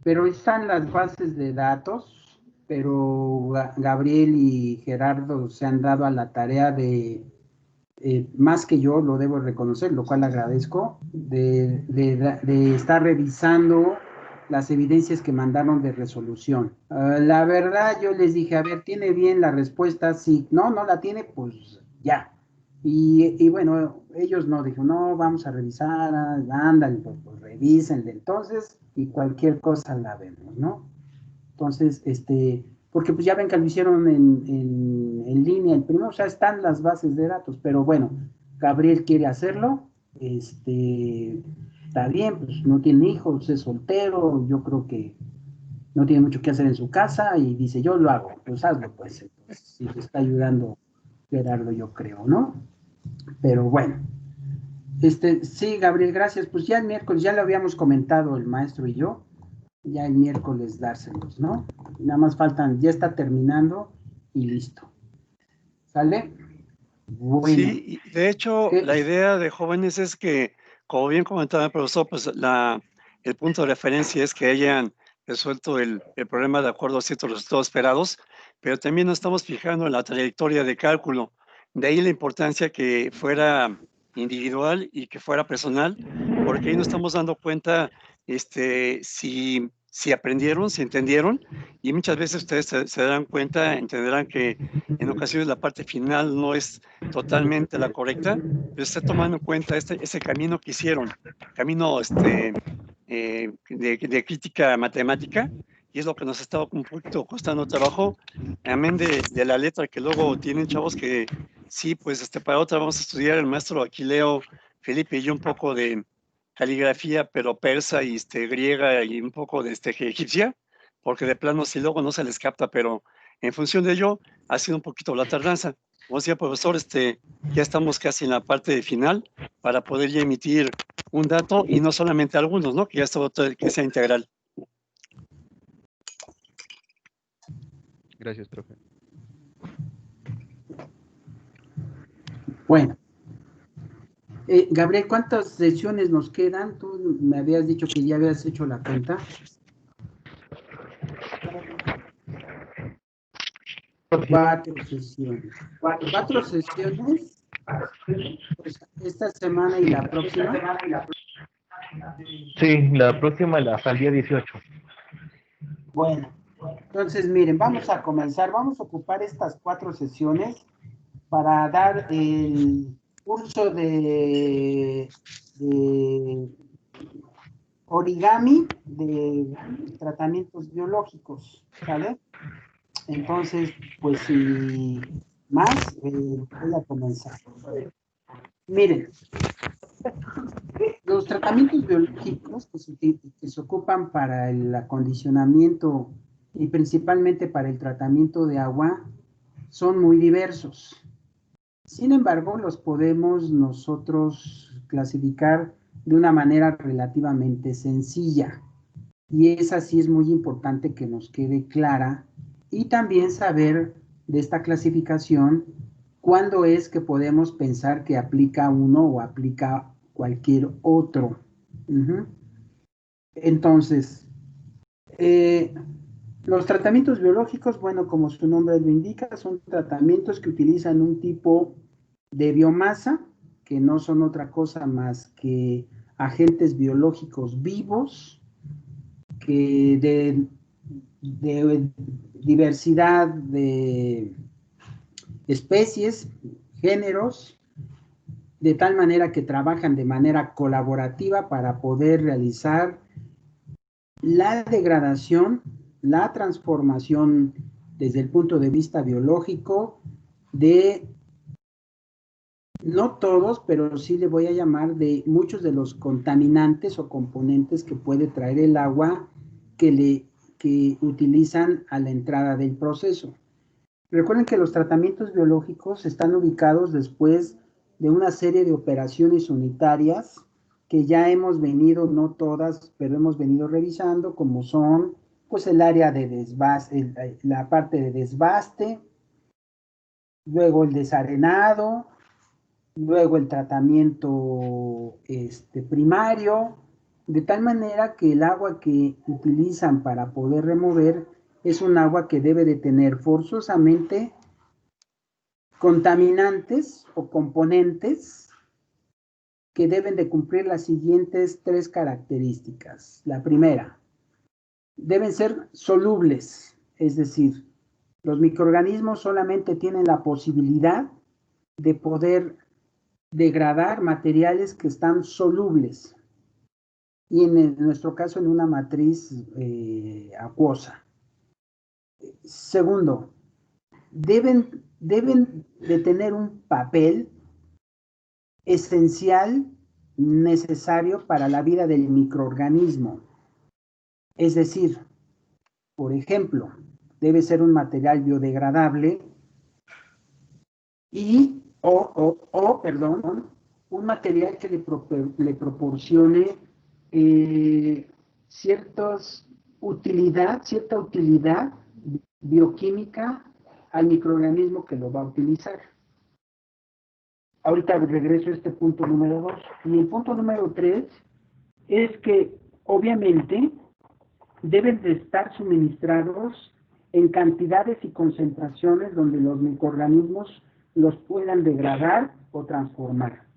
pero están las bases de datos, pero Gabriel y Gerardo se han dado a la tarea de, más que yo, lo debo reconocer, lo cual agradezco, de estar revisando las evidencias que mandaron de resolución. La verdad, yo les dije, a ver, ¿tiene bien la respuesta? Sí, no la tiene, pues ya. Y bueno, ellos no, dijo, no, vamos a revisar, ándale, pues revísenle entonces, y cualquier cosa la vemos, ¿no? Entonces, porque pues ya ven que lo hicieron en línea, el primero, o sea, están las bases de datos, pero bueno, Gabriel quiere hacerlo, está bien, pues no tiene hijos, es soltero, yo creo que no tiene mucho que hacer en su casa y dice, yo lo hago, pues hazlo, pues, entonces, si te está ayudando Gerardo, yo creo, ¿no? Pero bueno, sí, Gabriel, gracias, pues ya el miércoles, ya lo habíamos comentado el maestro y yo, ya el miércoles dárselos, ¿no? Nada más faltan, ya está terminando y listo. ¿Sale? Bueno. Sí, y de hecho, ¿Qué? la idea de jóvenes es que, como bien comentaba el profesor, pues el punto de referencia es que hayan resuelto el problema de acuerdo a ciertos resultados esperados, pero también nos estamos fijando en la trayectoria de cálculo. De ahí la importancia que fuera individual y que fuera personal, porque ahí nos estamos dando cuenta si aprendieron, si entendieron, y muchas veces ustedes se darán cuenta, entenderán que en ocasiones la parte final no es totalmente la correcta, pero está tomando en cuenta ese camino que hicieron, camino de crítica matemática, y es lo que nos está un poquito costando trabajo, amén de la letra que luego tienen chavos que sí, pues para otra vamos a estudiar el maestro Aquileo, Felipe y yo un poco de caligrafía, pero persa y griega y un poco de egipcia, porque de plano si luego no se les capta, pero en función de ello ha sido un poquito la tardanza. Como decía el profesor, ya estamos casi en la parte final para poder ya emitir un dato y no solamente algunos, ¿no? Que ya está otro que sea integral. Gracias, profe. Bueno. Gabriel, ¿cuántas sesiones nos quedan? Tú me habías dicho que ya habías hecho la cuenta. 4 sesiones. 4 sesiones. Pues, esta semana y la próxima. Sí, la próxima hasta el día 18. Bueno, entonces miren, vamos a comenzar. Vamos a ocupar estas 4 sesiones para dar el curso de origami de tratamientos biológicos, ¿sale? Entonces, pues sin más, voy a comenzar. Miren, los tratamientos biológicos que se ocupan para el acondicionamiento y principalmente para el tratamiento de agua son muy diversos. Sin embargo, los podemos nosotros clasificar de una manera relativamente sencilla. Y esa sí es muy importante que nos quede clara y también saber de esta clasificación cuándo es que podemos pensar que aplica uno o aplica cualquier otro. Entonces, los tratamientos biológicos, bueno, como su nombre lo indica, son tratamientos que utilizan un tipo de biomasa, que no son otra cosa más que agentes biológicos vivos, que de diversidad de especies, géneros, de tal manera que trabajan de manera colaborativa para poder realizar la degradación, la transformación desde el punto de vista biológico de, no todos, pero sí le voy a llamar de muchos de los contaminantes o componentes que puede traer el agua que utilizan a la entrada del proceso. Recuerden que los tratamientos biológicos están ubicados después de una serie de operaciones unitarias que ya hemos venido, no todas, pero hemos venido revisando, como son pues el área de desbaste, la parte de desbaste, luego el desarenado, luego el tratamiento primario, de tal manera que el agua que utilizan para poder remover es un agua que debe de tener forzosamente contaminantes o componentes que deben de cumplir las siguientes 3 características. La primera, deben ser solubles, es decir, los microorganismos solamente tienen la posibilidad de poder degradar materiales que están solubles y en nuestro caso en una matriz acuosa. Segundo, deben de tener un papel esencial necesario para la vida del microorganismo. Es decir, por ejemplo, debe ser un material biodegradable y perdón, un material que le proporcione cierta utilidad bioquímica al microorganismo que lo va a utilizar. Ahorita regreso a este punto número 2. Y el punto número 3 es que obviamente deben de estar suministrados en cantidades y concentraciones donde los microorganismos los puedan degradar o transformar.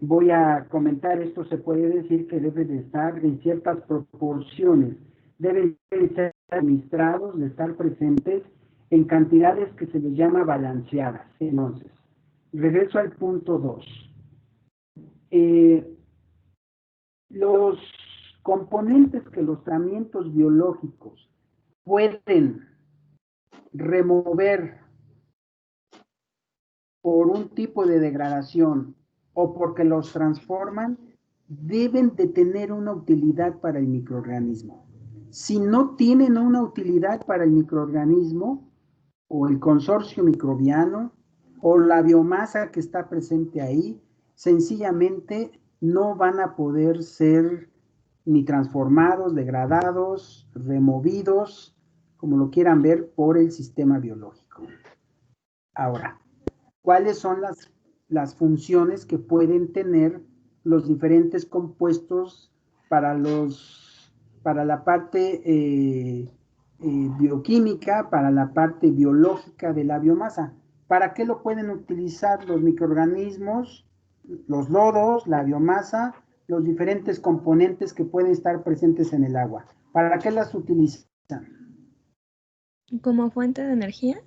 Voy a comentar, esto se puede decir que debe de estar en ciertas proporciones, deben ser suministrados, de estar presentes en cantidades que se les llama balanceadas. Entonces, regreso al punto 2. Los componentes que los tratamientos biológicos pueden remover por un tipo de degradación o porque los transforman, deben de tener una utilidad para el microorganismo. Si no tienen una utilidad para el microorganismo o el consorcio microbiano o la biomasa que está presente ahí, sencillamente no van a poder ser ni transformados, degradados, removidos, como lo quieran ver, por el sistema biológico. Ahora, ¿cuáles son las funciones que pueden tener los diferentes compuestos para la parte bioquímica, para la parte biológica de la biomasa? ¿Para qué lo pueden utilizar los microorganismos, los lodos, la biomasa, los diferentes componentes que pueden estar presentes en el agua? ¿Para qué las utilizan? ¿Como fuente de energía?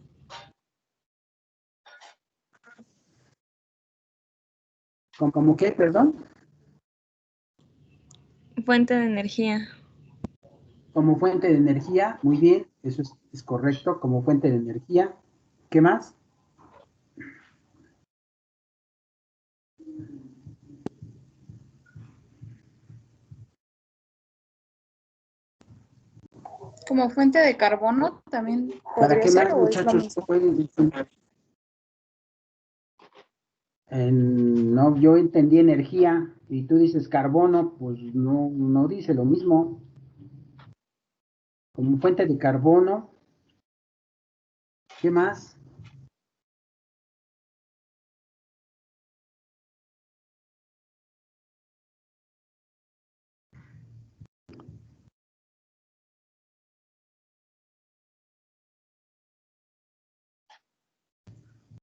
¿Cómo qué, perdón? Fuente de energía. Como fuente de energía, muy bien, eso es correcto, como fuente de energía. ¿Qué más? Como fuente de carbono también ¿Para podría qué ser, más, o es lo muchachos, mismo. pueden? No, yo entendí energía y tú dices carbono, pues no dice lo mismo. Como fuente de carbono, ¿qué más?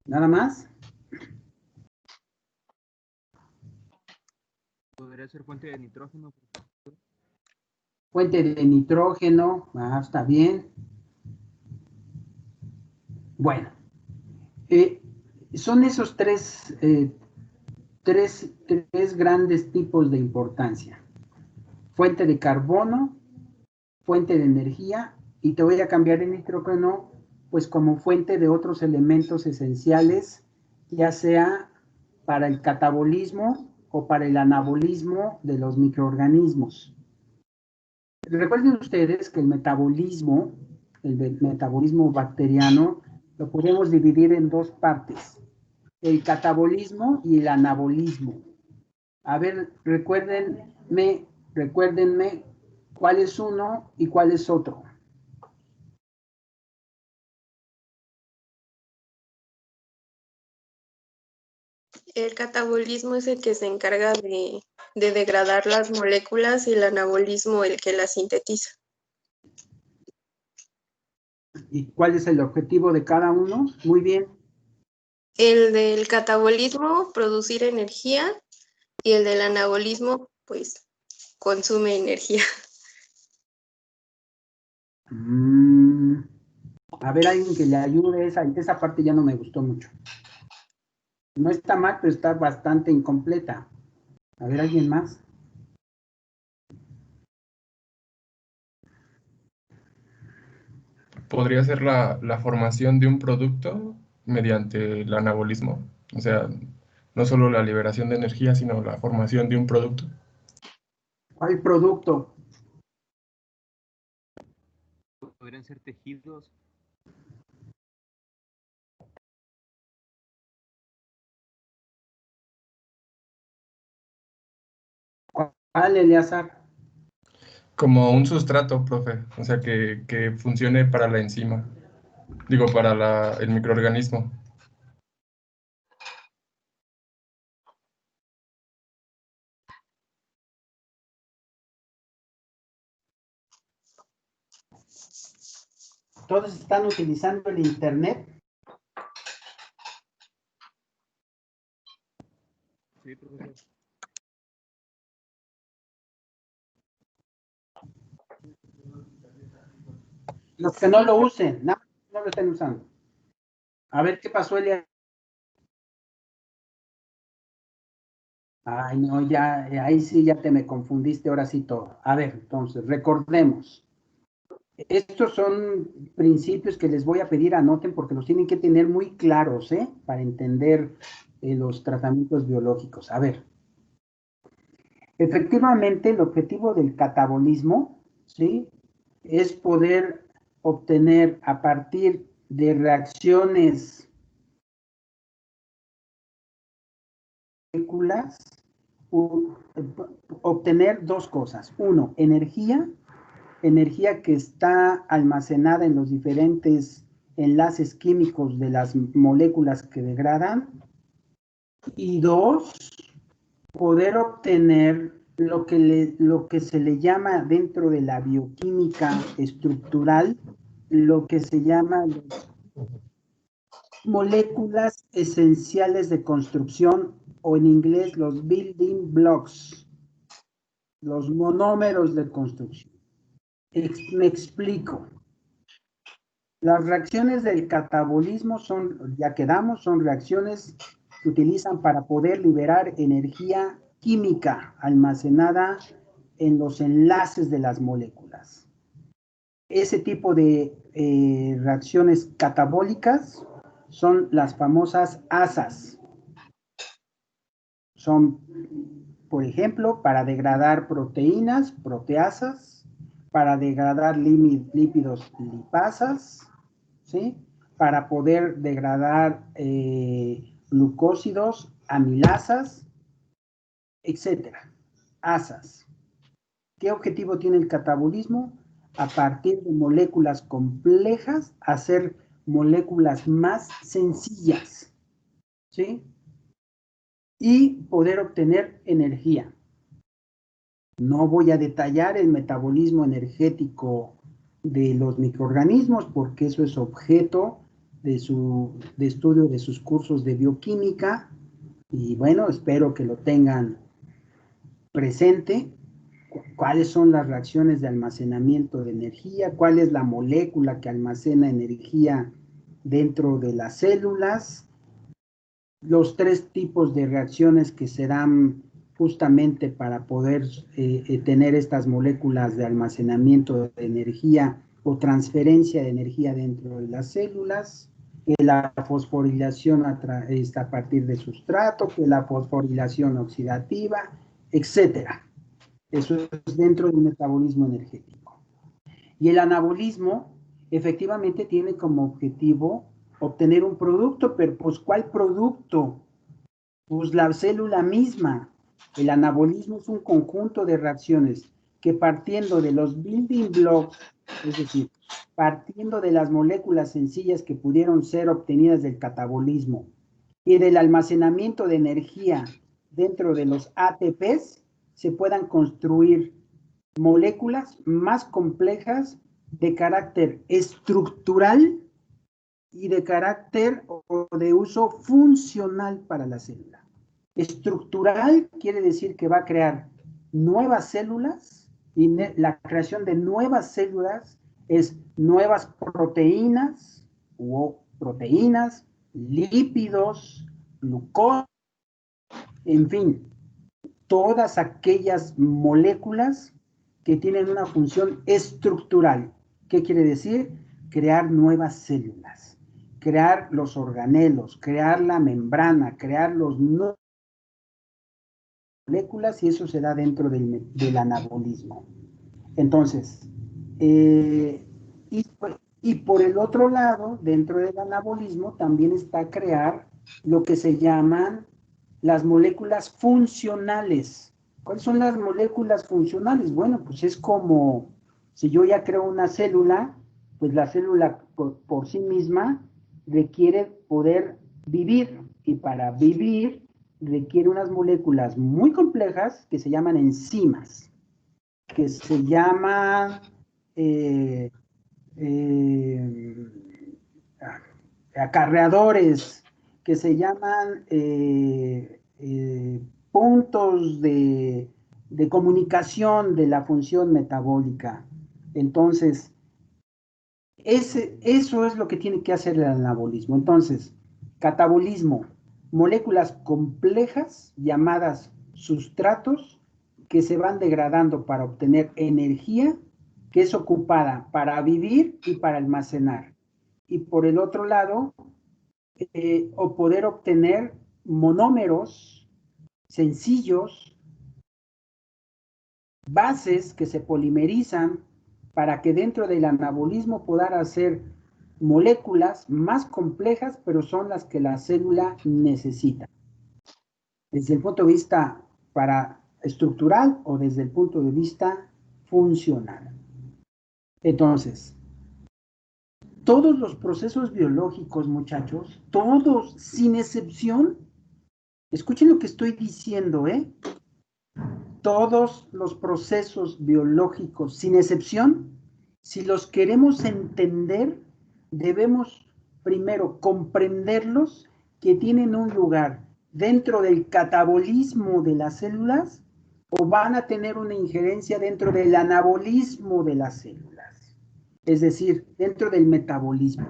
¿Nada más? Podría ser fuente de nitrógeno. Fuente de nitrógeno, está bien. Bueno, son esos tres grandes tipos de importancia. Fuente de carbono, fuente de energía, y te voy a cambiar el nitrógeno, pues como fuente de otros elementos esenciales, ya sea para el catabolismo o para el anabolismo de los microorganismos. Recuerden ustedes que el metabolismo bacteriano, lo podemos dividir en dos partes, el catabolismo y el anabolismo. A ver, recuérdenme cuál es uno y cuál es otro. El catabolismo es el que se encarga de degradar las moléculas y el anabolismo el que las sintetiza. ¿Y cuál es el objetivo de cada uno? Muy bien. El del catabolismo, producir energía, y el del anabolismo, pues, consume energía. A ver, alguien que le ayude, esa parte ya no me gustó mucho. No está mal, pero está bastante incompleta. A ver, ¿alguien más? Podría ser la formación de un producto mediante el anabolismo. O sea, no solo la liberación de energía, sino la formación de un producto. ¿Cuál producto? Podrían ser tejidos. ¿Cuál, Eleazar? Como un sustrato, profe. O sea, que funcione para la enzima. Digo, para el microorganismo. ¿Todos están utilizando el internet? Sí, profesor. Los que no lo usen, no lo estén usando. A ver, ¿qué pasó, Elia? Ay, no, ya, ahí sí ya te me confundiste, ahora sí todo. A ver, entonces, recordemos. Estos son principios que les voy a pedir anoten porque los tienen que tener muy claros, ¿eh? Para entender los tratamientos biológicos. A ver, efectivamente, el objetivo del catabolismo, ¿sí? Es poder obtener a partir de reacciones moléculas, obtener dos cosas. Uno, energía que está almacenada en los diferentes enlaces químicos de las moléculas que degradan. Y dos, poder obtener lo que se le llama dentro de la bioquímica estructural, lo que se llama moléculas esenciales de construcción, o en inglés los building blocks, los monómeros de construcción. Me explico. Las reacciones del catabolismo son, ya quedamos, son reacciones que utilizan para poder liberar energía química almacenada en los enlaces de las moléculas. Ese tipo de reacciones catabólicas son las famosas asas. Son, por ejemplo, para degradar proteínas, proteasas, para degradar lípidos, lipasas, ¿sí? Para poder degradar glucósidos, amilasas, etcétera. Asas. ¿Qué objetivo tiene el catabolismo? A partir de moléculas complejas, hacer moléculas más sencillas, ¿sí? Y poder obtener energía. No voy a detallar el metabolismo energético de los microorganismos porque eso es objeto de estudio de sus cursos de bioquímica y bueno, espero que lo tengan presente. ¿Cuáles son las reacciones de almacenamiento de energía? ¿Cuál es la molécula que almacena energía dentro de las células? Los tres tipos de reacciones que se dan justamente para poder tener estas moléculas de almacenamiento de energía o transferencia de energía dentro de las células, que la fosforilación a partir de sustrato, que la fosforilación oxidativa, etcétera. Eso es dentro del metabolismo energético. Y el anabolismo efectivamente tiene como objetivo obtener un producto, pero pues ¿cuál producto? Pues la célula misma. El anabolismo es un conjunto de reacciones que partiendo de los building blocks, es decir, partiendo de las moléculas sencillas que pudieron ser obtenidas del catabolismo y del almacenamiento de energía dentro de los ATPs se puedan construir moléculas más complejas de carácter estructural y de carácter o de uso funcional para la célula. Estructural quiere decir que va a crear nuevas células y la creación de nuevas células es nuevas proteínas o proteínas, lípidos, glucosa, en fin, todas aquellas moléculas que tienen una función estructural. ¿Qué quiere decir? Crear nuevas células, crear los organelos, crear la membrana, crear los moléculas, y eso se da dentro del anabolismo. Entonces, y por el otro lado, dentro del anabolismo también está crear lo que se llaman las moléculas funcionales. ¿Cuáles son las moléculas funcionales? Bueno, pues es como si yo ya creo una célula, pues la célula por sí misma requiere poder vivir, y para vivir requiere unas moléculas muy complejas que se llaman enzimas, que se llaman acarreadores, que se llaman puntos de comunicación de la función metabólica. Entonces, eso es lo que tiene que hacer el anabolismo. Entonces, catabolismo, moléculas complejas llamadas sustratos que se van degradando para obtener energía que es ocupada para vivir y para almacenar. Y por el otro lado, o poder obtener monómeros sencillos, bases que se polimerizan para que dentro del anabolismo puedan hacer moléculas más complejas, pero son las que la célula necesita. Desde el punto de vista estructural o desde el punto de vista funcional. Entonces, todos los procesos biológicos, muchachos, todos, sin excepción, escuchen lo que estoy diciendo, todos los procesos biológicos, sin excepción, si los queremos entender, debemos primero comprenderlos, que tienen un lugar dentro del catabolismo de las células o van a tener una injerencia dentro del anabolismo de las células, es decir, dentro del metabolismo.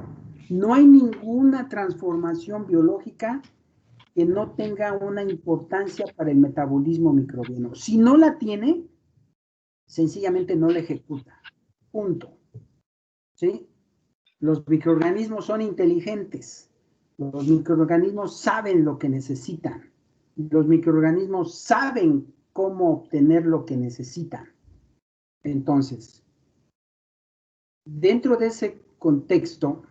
No hay ninguna transformación biológica que no tenga una importancia para el metabolismo microbiano. Si no la tiene, sencillamente no la ejecuta. Punto. ¿Sí? Los microorganismos son inteligentes. Los microorganismos saben lo que necesitan. Los microorganismos saben cómo obtener lo que necesitan. Entonces, dentro de ese contexto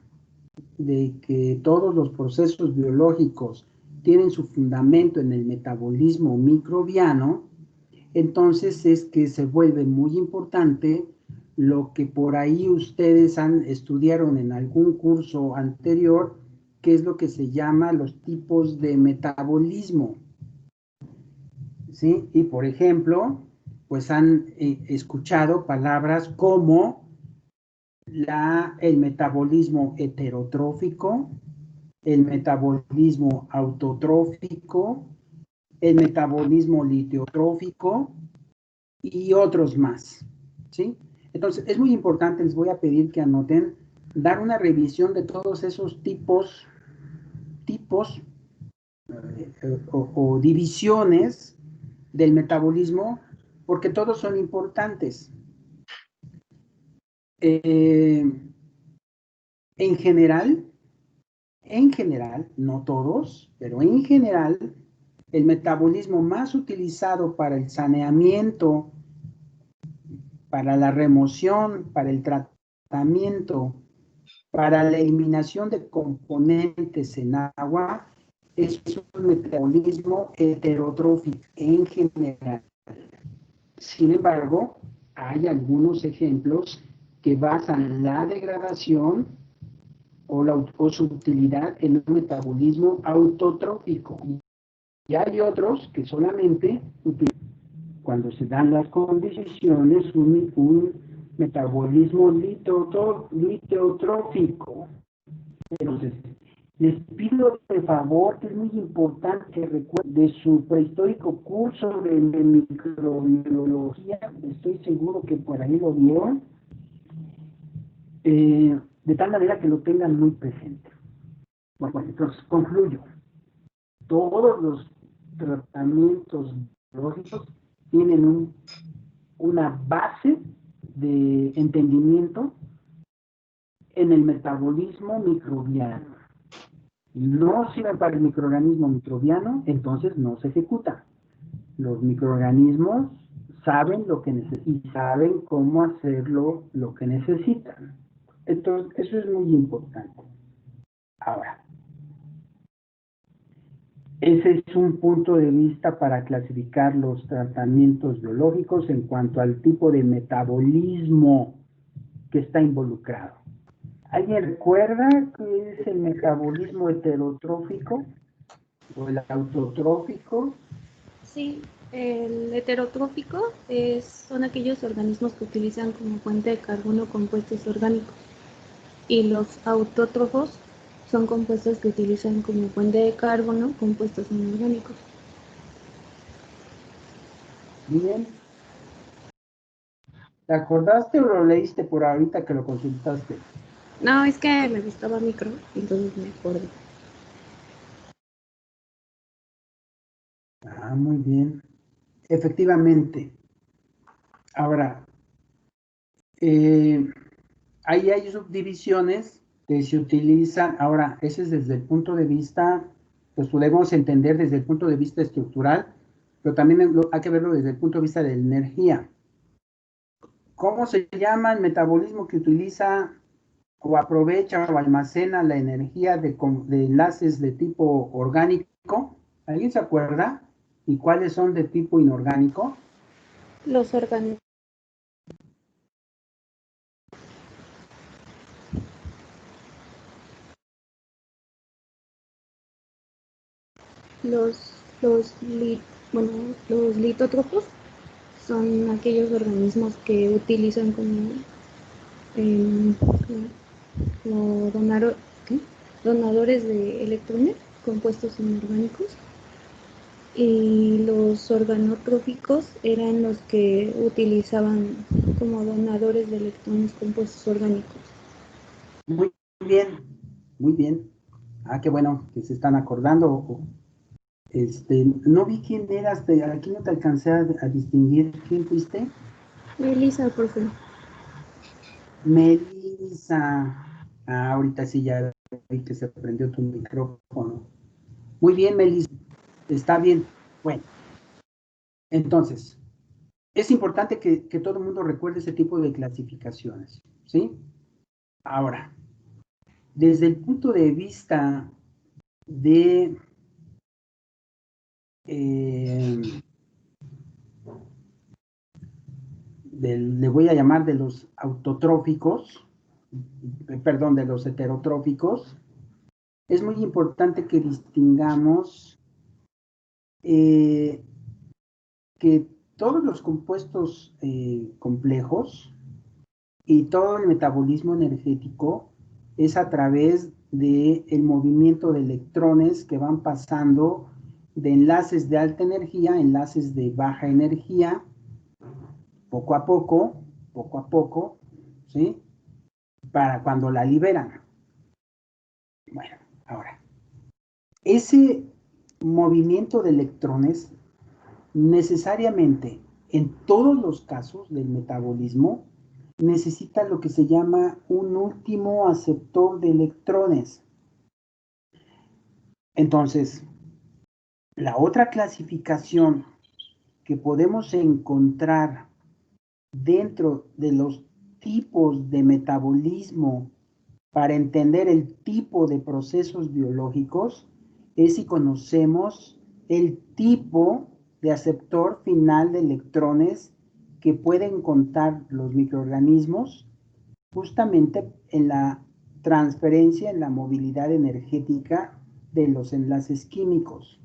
de que todos los procesos biológicos tienen su fundamento en el metabolismo microbiano, entonces es que se vuelve muy importante lo que por ahí ustedes estudiaron en algún curso anterior, que es lo que se llama los tipos de metabolismo. ¿Sí? Y por ejemplo, pues han escuchado palabras como el metabolismo heterotrófico, el metabolismo autotrófico, el metabolismo litiotrófico y otros más, ¿sí? Entonces, es muy importante, les voy a pedir que anoten, dar una revisión de todos esos tipos o divisiones del metabolismo, porque todos son importantes. En general, no todos, pero en general, el metabolismo más utilizado para el saneamiento, para la remoción, para el tratamiento, para la eliminación de componentes en agua, es un metabolismo heterotrófico en general. Sin embargo, hay algunos ejemplos que basan la degradación o su utilidad en un metabolismo autotrófico. Y hay otros que solamente utilizan, cuando se dan las condiciones, un metabolismo liteotrófico. Entonces, les pido de favor, que es muy importante que recuerden de su prehistórico curso de microbiología, estoy seguro que por ahí lo vieron, de tal manera que lo tengan muy presente. Bueno, entonces concluyo. Todos los tratamientos biológicos tienen una base de entendimiento en el metabolismo microbiano. No sirven para el microorganismo microbiano, entonces no se ejecuta. Los microorganismos saben lo que necesitan y saben cómo hacerlo lo que necesitan. Entonces, eso es muy importante. Ahora, ese es un punto de vista para clasificar los tratamientos biológicos en cuanto al tipo de metabolismo que está involucrado. ¿Alguien recuerda qué es el metabolismo heterotrófico o el autotrófico? Sí, el heterotrófico son aquellos organismos que utilizan como fuente de carbono compuestos orgánicos. Y los autótrofos son compuestos que utilizan como fuente de carbono compuestos inorgánicos. Bien. ¿Te acordaste o lo leíste por ahorita que lo consultaste? No, es que me gustaba micro, entonces me acordé. Ah, muy bien. Efectivamente. Ahora, ahí hay subdivisiones que se utilizan. Ahora, ese es desde el punto de vista, pues podemos entender desde el punto de vista estructural, pero también hay que verlo desde el punto de vista de la energía. ¿Cómo se llama el metabolismo que utiliza o aprovecha o almacena la energía de enlaces de tipo orgánico? ¿Alguien se acuerda? ¿Y cuáles son de tipo inorgánico? Los orgánicos. Los litótropos son aquellos organismos que utilizan como donadores de electrones compuestos inorgánicos, y los organotróficos eran los que utilizaban como donadores de electrones compuestos orgánicos. Muy bien, muy bien. Ah, qué bueno que se están acordando. No vi quién eras, aquí no te alcancé a distinguir. ¿Quién fuiste? Elisa, profe. Melissa. Ah, ahorita sí ya vi que se prendió tu micrófono. Muy bien, Melissa. Está bien. Bueno, entonces, es importante que todo el mundo recuerde ese tipo de clasificaciones, ¿sí? Ahora, desde el punto de vista de le voy a llamar de los autotróficos, perdón, de los heterotróficos, es muy importante que distingamos que todos los compuestos complejos y todo el metabolismo energético es a través del movimiento de electrones que van pasando de enlaces de alta energía a enlaces de baja energía, poco a poco, ¿sí? Para cuando la liberan. Bueno, ahora, ese movimiento de electrones necesariamente, en todos los casos del metabolismo, necesita lo que se llama un último aceptor de electrones. Entonces, la otra clasificación que podemos encontrar dentro de los tipos de metabolismo para entender el tipo de procesos biológicos es si conocemos el tipo de aceptor final de electrones que pueden contar los microorganismos justamente en la transferencia en la movilidad energética de los enlaces químicos.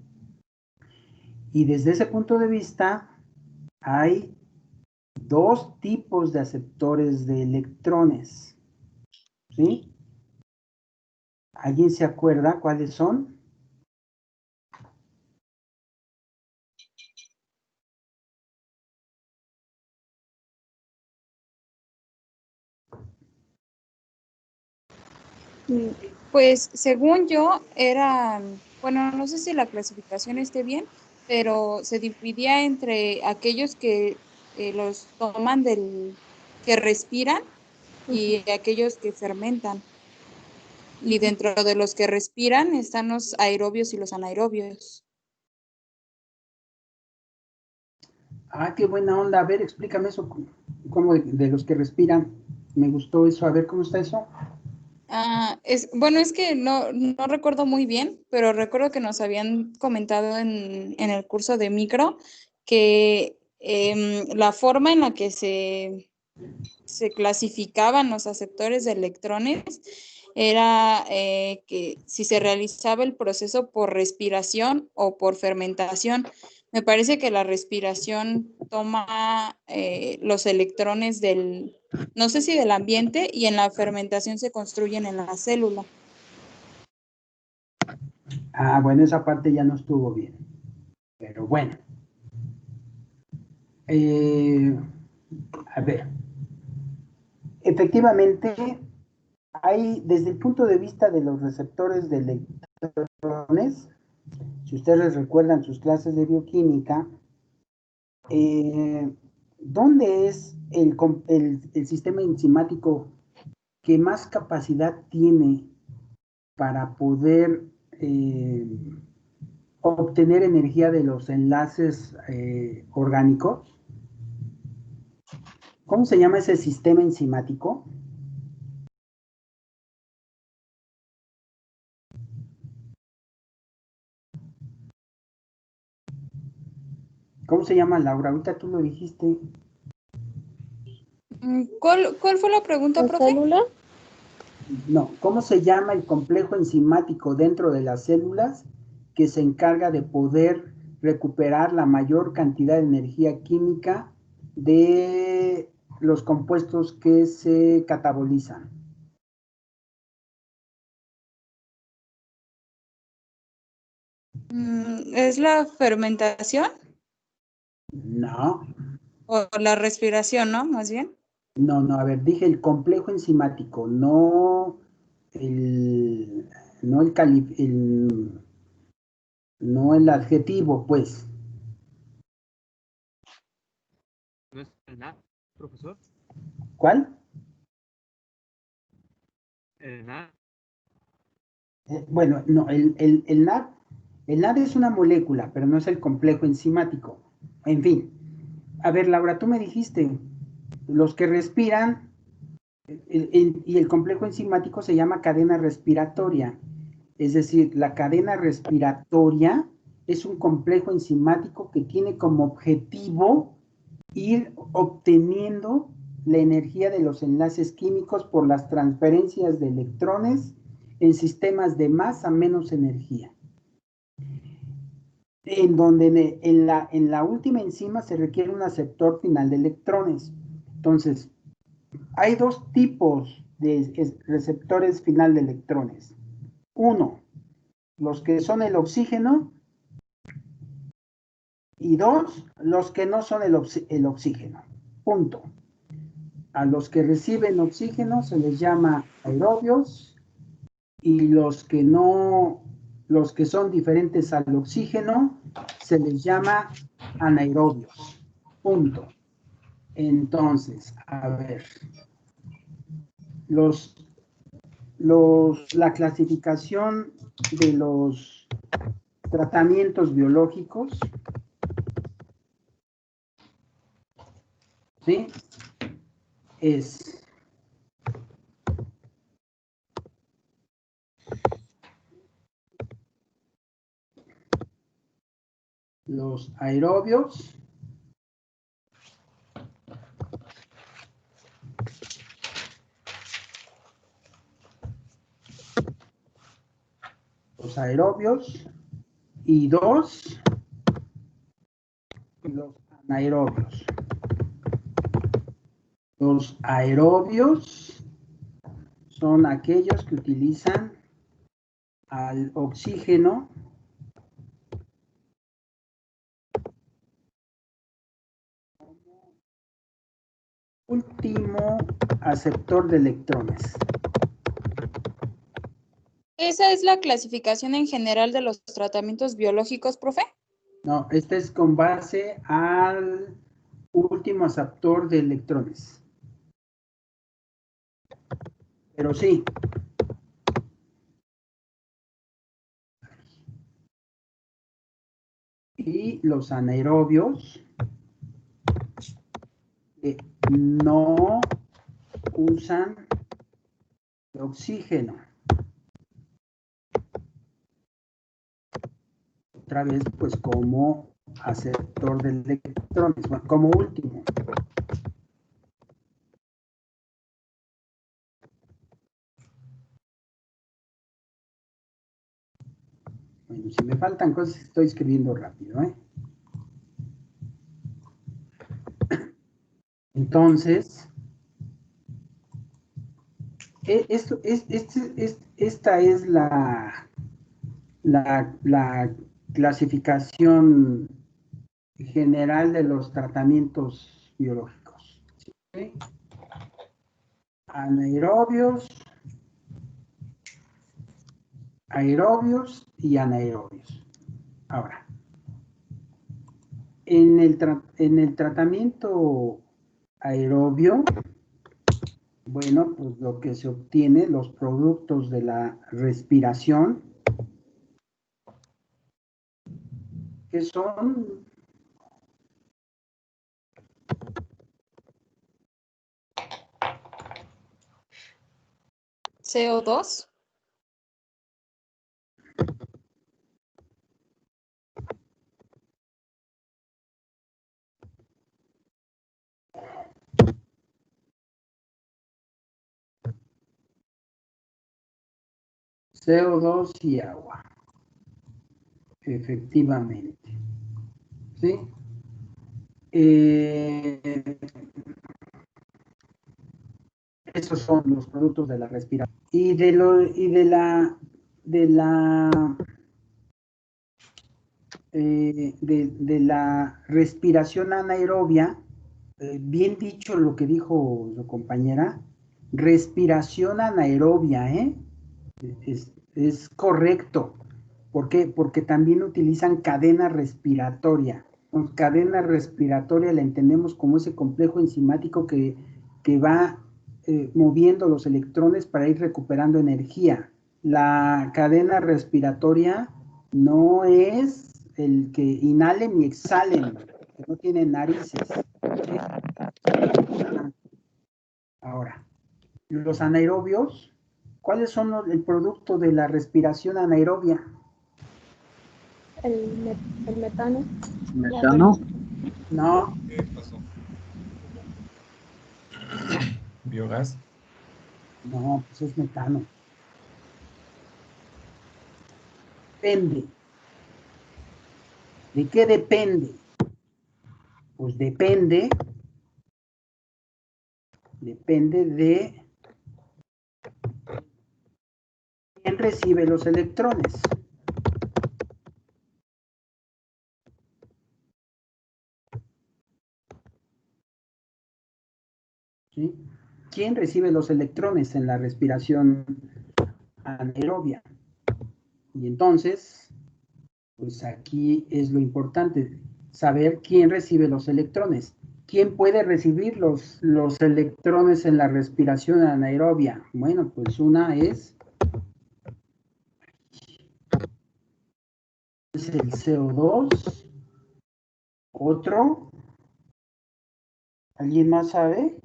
Y desde ese punto de vista, hay dos tipos de aceptores de electrones. ¿Sí? ¿Alguien se acuerda cuáles son? Pues según yo bueno, no sé si la clasificación esté bien, pero se dividía entre aquellos que los toman que respiran y aquellos que fermentan. Y dentro de los que respiran están los aerobios y los anaerobios. Ah, qué buena onda. A ver, explícame eso, como de los que respiran. Me gustó eso. A ver, ¿cómo está eso? Bueno, es que no recuerdo muy bien, pero recuerdo que nos habían comentado en el curso de micro que la forma en la que se clasificaban los aceptores de electrones era que si se realizaba el proceso por respiración o por fermentación. Me parece que la respiración toma los electrones no sé si del ambiente, y en la fermentación se construyen en la célula. Ah, bueno, esa parte ya no estuvo bien. Pero bueno. A ver. Efectivamente, desde el punto de vista de los receptores de electrones, si ustedes recuerdan sus clases de bioquímica, ¿dónde es el sistema enzimático que más capacidad tiene para poder obtener energía de los enlaces orgánicos? ¿Cómo se llama ese sistema enzimático? ¿Cómo se llama, Laura? Ahorita tú lo dijiste. ¿Cuál fue la pregunta, profe? ¿Célula? No, ¿cómo se llama el complejo enzimático dentro de las células que se encarga de poder recuperar la mayor cantidad de energía química de los compuestos que se catabolizan? ¿Es la fermentación? No, O la respiración, ¿no? Más bien. no, a ver, dije el complejo enzimático, no el, no no el adjetivo, pues. ¿No es el NAD, profesor? ¿Cuál? El NAD. Bueno, no, el NAD es una molécula, pero no es el complejo enzimático. En fin, a ver, Laura, tú me dijiste, los que respiran, y el complejo enzimático se llama cadena respiratoria. Es decir, la cadena respiratoria es un complejo enzimático que tiene como objetivo ir obteniendo la energía de los enlaces químicos por las transferencias de electrones en sistemas de más a menos energía. En donde en la última enzima se requiere un aceptor final de electrones. Entonces, hay dos tipos de receptores final de electrones. Uno, los que son el oxígeno, y dos, los que no son el oxígeno. Punto. A los que reciben oxígeno se les llama aerobios, y los que son diferentes al oxígeno se les llama anaerobios. Punto. Entonces, a ver, la clasificación de los tratamientos biológicos, ¿sí? Es los aerobios, los aerobios y 2, los anaerobios. Los aerobios son aquellos que utilizan al oxígeno como último aceptor de electrones. ¿Esa es la clasificación en general de los tratamientos biológicos, profe? No, este es con base al último aceptor de electrones. Pero sí. Y los anaerobios no usan oxígeno. Otra vez, pues como aceptor de electrones, bueno, como último. Bueno, si me faltan cosas, estoy escribiendo rápido, ¿eh? Entonces, esta es la clasificación general de los tratamientos biológicos. ¿Sí? Anaerobios, aerobios y anaerobios. Ahora, en el tratamiento aerobio, bueno, pues lo que se obtiene, los productos de la respiración, que son CO2. CO2 y agua, efectivamente. ¿Sí? Esos son los productos de la respiración. Y de la respiración anaerobia, bien dicho lo que dijo su compañera, respiración anaerobia, ¿eh? Es correcto. ¿Por qué? Porque también utilizan cadena respiratoria. Cadena respiratoria la entendemos como ese complejo enzimático que va moviendo los electrones para ir recuperando energía. La cadena respiratoria no es el que inhalen y exhalen, que no tienen narices. ¿Sí? Ahora, los anaerobios, ¿cuáles son el producto de la respiración anaerobia? El metano. ¿Metano? No. ¿Qué pasó? ¿Biogás? No, pues es metano. Depende. ¿De qué depende? Pues depende de quién recibe los electrones. ¿Sí? ¿Quién recibe los electrones en la respiración anaerobia? Y entonces, pues aquí es lo importante, saber quién recibe los electrones. ¿Quién puede recibir los electrones en la respiración anaerobia? Bueno, pues una es el CO2, otro, ¿alguien más sabe?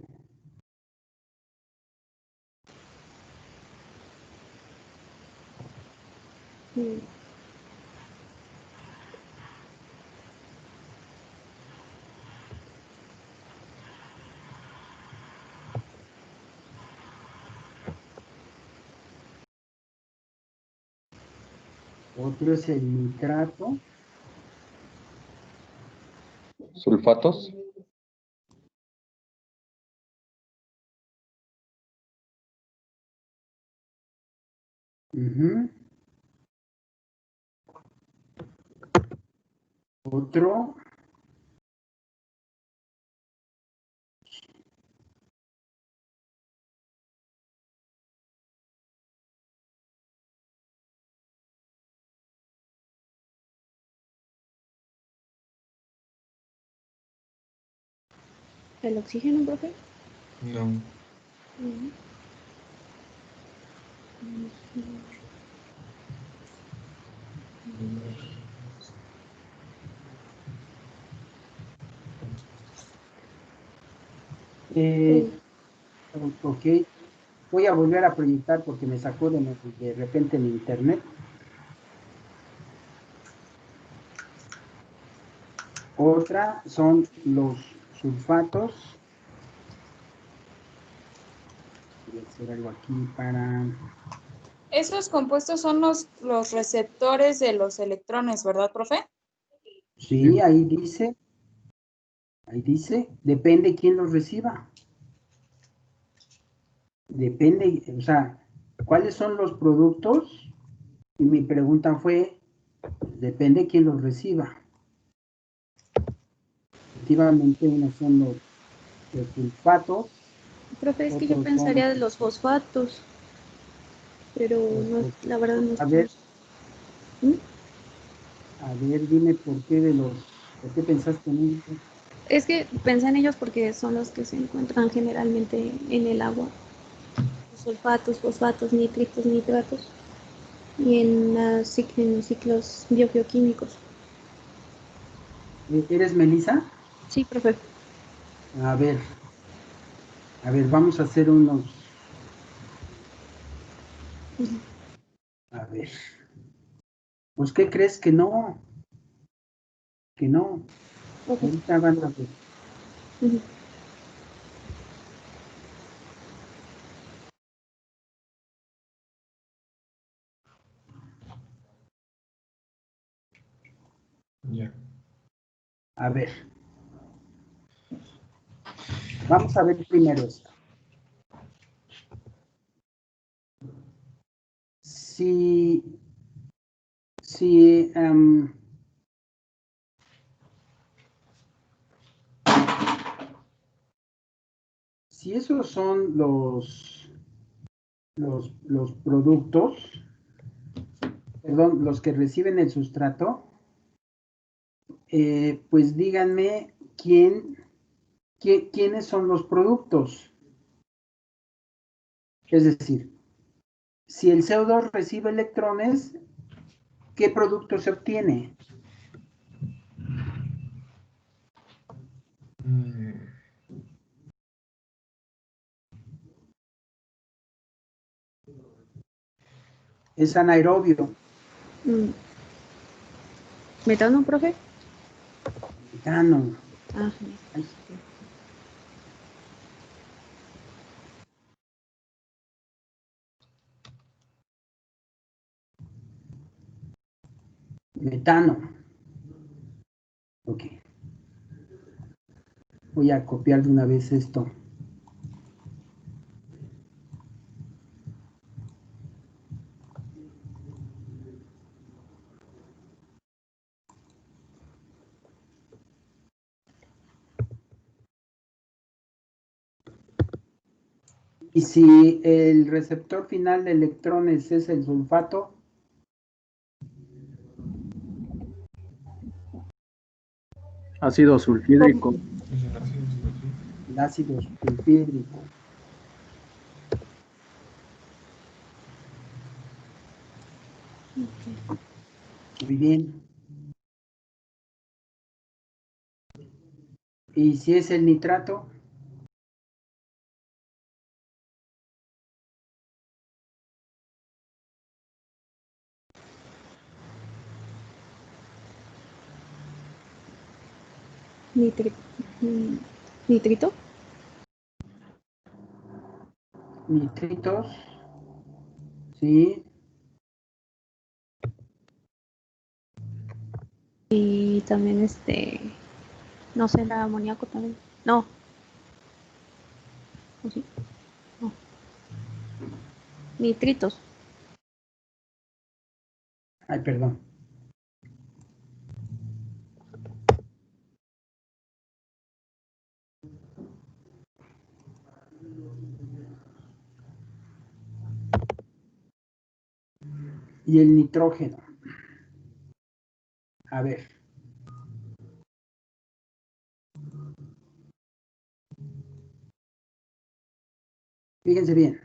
Sí. Otro es el nitrato. Sulfatos. Ujú. Otro. ¿El oxígeno, profe? No. Mm. Ok. Voy a volver a proyectar porque me sacó de repente el internet. Otra son los sulfatos. Voy a hacer algo aquí para... Esos compuestos son los receptores de los electrones, ¿verdad, profe? Sí, ahí dice, depende quién los reciba. Depende, o sea, ¿cuáles son los productos? Y mi pregunta fue, depende quién los reciba. Efectivamente, unos son los sulfatos. Profe, es que yo Otros pensaría son... de los fosfatos, pero no, la verdad no A estoy. ver, ¿Mm? a ver, dime por qué pensaste en ello. Es que pensé en ellos porque son los que se encuentran generalmente en el agua. Sulfatos, fosfatos, nitritos, nitratos. Y en los ciclos biogeoquímicos. ¿Eres Melissa? Sí, profe. A ver, vamos a hacer unos... A ver. Pues, ¿qué crees que no? Que no. Ok. Ahorita van a ver. Ujú. Ya. A ver. Vamos a ver primero esto. Si esos son los productos, perdón, los que reciben el sustrato, pues díganme quiénes son los productos. Es decir, si el CO2 recibe electrones, ¿qué producto se obtiene? Es anaerobio. ¿Metano, profe? Metano. Ah, Metano. Ok. Voy a copiar de una vez esto. Y si el receptor final de electrones es el sulfato, Ácido sulfídrico. el ácido sulfídrico. Muy bien. Y si es el nitrato, ¿Nitrito? nitritos, sí. Y también no sé, era amoníaco también. No. ¿O sí? No. Nitritos. Ay, perdón. Y el nitrógeno. A ver. Fíjense bien.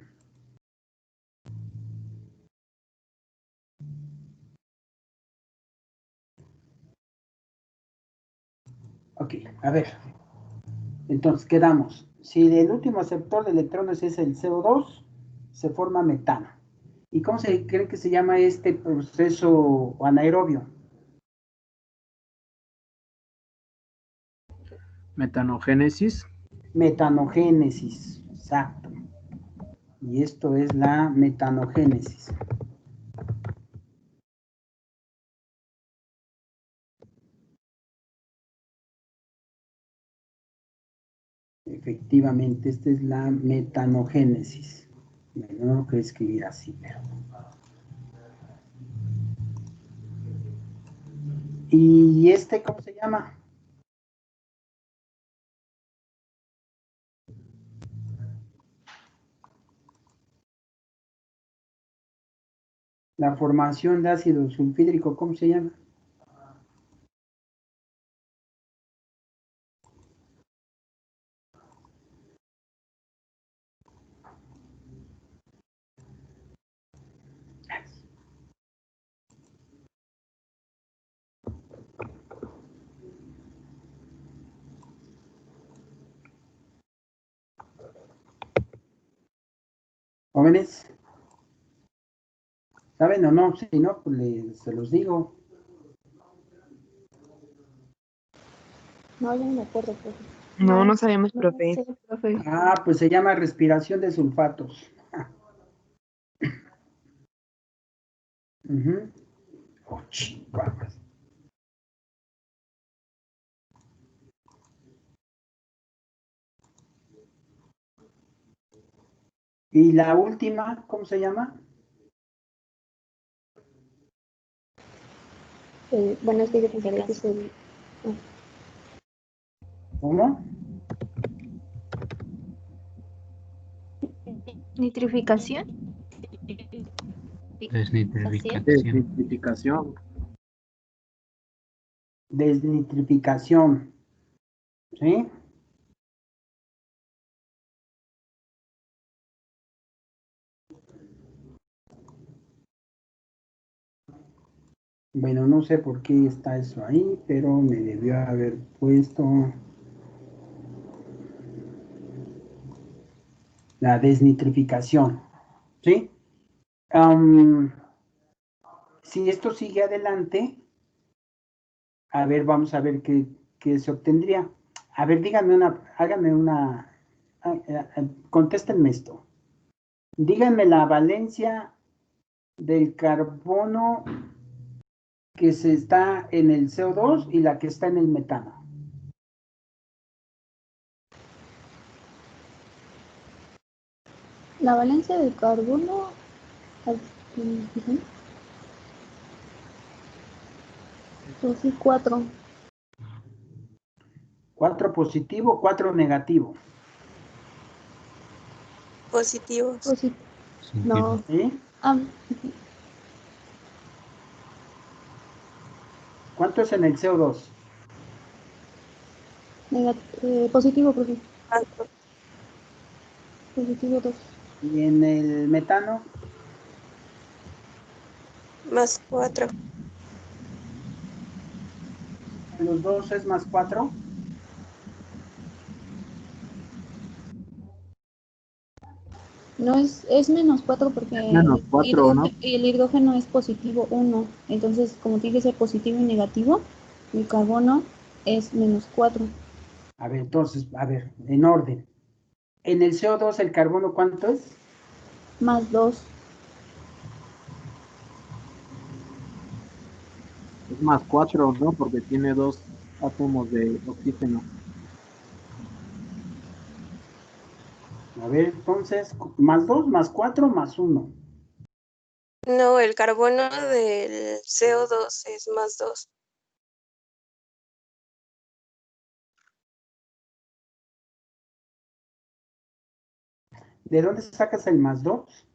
Ok, a ver. Entonces, quedamos. Si el último aceptor de electrones es el CO2, se forma metano. ¿Y cómo se cree que se llama este proceso anaerobio? Metanogénesis. Metanogénesis, exacto. Y esto es la metanogénesis. Efectivamente, esta es la metanogénesis. Bueno, no lo quería escribir así, pero... ¿Y cómo se llama? La formación de ácido sulfídrico, ¿cómo se llama? Jóvenes, ¿saben o no? Si no, pues se los digo. No, yo no me acuerdo, profe. No, no sabemos, No profe. sé, profe. Ah, pues se llama respiración de sulfatos. Uh-huh. Oh, chihuahuas. Y la última, ¿cómo se llama? Bueno, es que yo pensaría que es el... ¿Cómo? Nitrificación. Desnitrificación. Desnitrificación. ¿Sí? Bueno, no sé por qué está eso ahí, pero me debió haber puesto la desnitrificación. ¿Sí? Si esto sigue adelante, a ver, vamos a ver qué se obtendría. A ver, háganme una, contéstenme esto. Díganme la valencia del carbono que se está en el CO2 y la que está en el metano. La valencia del carbono... Pues sí, 4. 4 positivo, 4 negativo. Positivos. No. ¿Sí? ¿Cuánto es en el CO2? Positivo, profe. Positivo 2. ¿Y en el metano? Más 4. Los dos es más 4. No, es menos 4 porque Menos 4, ¿no? el hidrógeno es positivo 1. Entonces, como tiene que ser positivo y negativo, el carbono es menos 4. A ver, entonces, en orden. En el CO2, ¿el carbono cuánto es? Más 2. Es más 4, ¿no? Porque tiene 2 átomos de oxígeno. A ver, entonces, más 2, más 4, más 1. No, el carbono del CO2 es más 2. ¿De dónde sacas el más 2?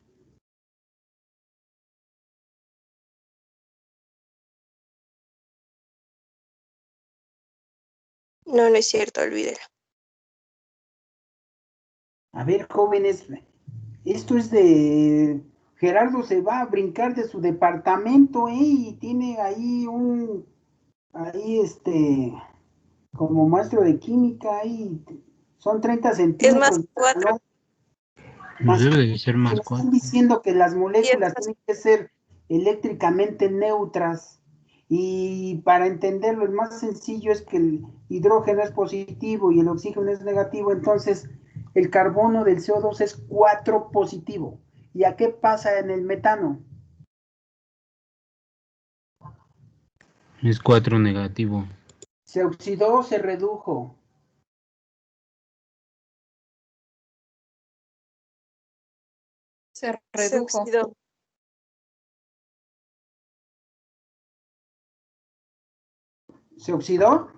No, no es cierto, olvídelo. A ver, jóvenes, esto es de... Gerardo se va a brincar de su departamento, y tiene ahí como maestro de química, ahí son 30 Es más centímetros. 4. ¿No? Pues debe de ser Si más me están 4. diciendo que las Y es moléculas más, tienen que ser eléctricamente neutras, y para entenderlo, el más sencillo es que el hidrógeno es positivo y el oxígeno es negativo, entonces el carbono del CO2 es 4 positivo. ¿Y a qué pasa en el metano? Es 4 negativo. ¿Se oxidó o se redujo? Se se redujo. oxidó. ¿Se oxidó?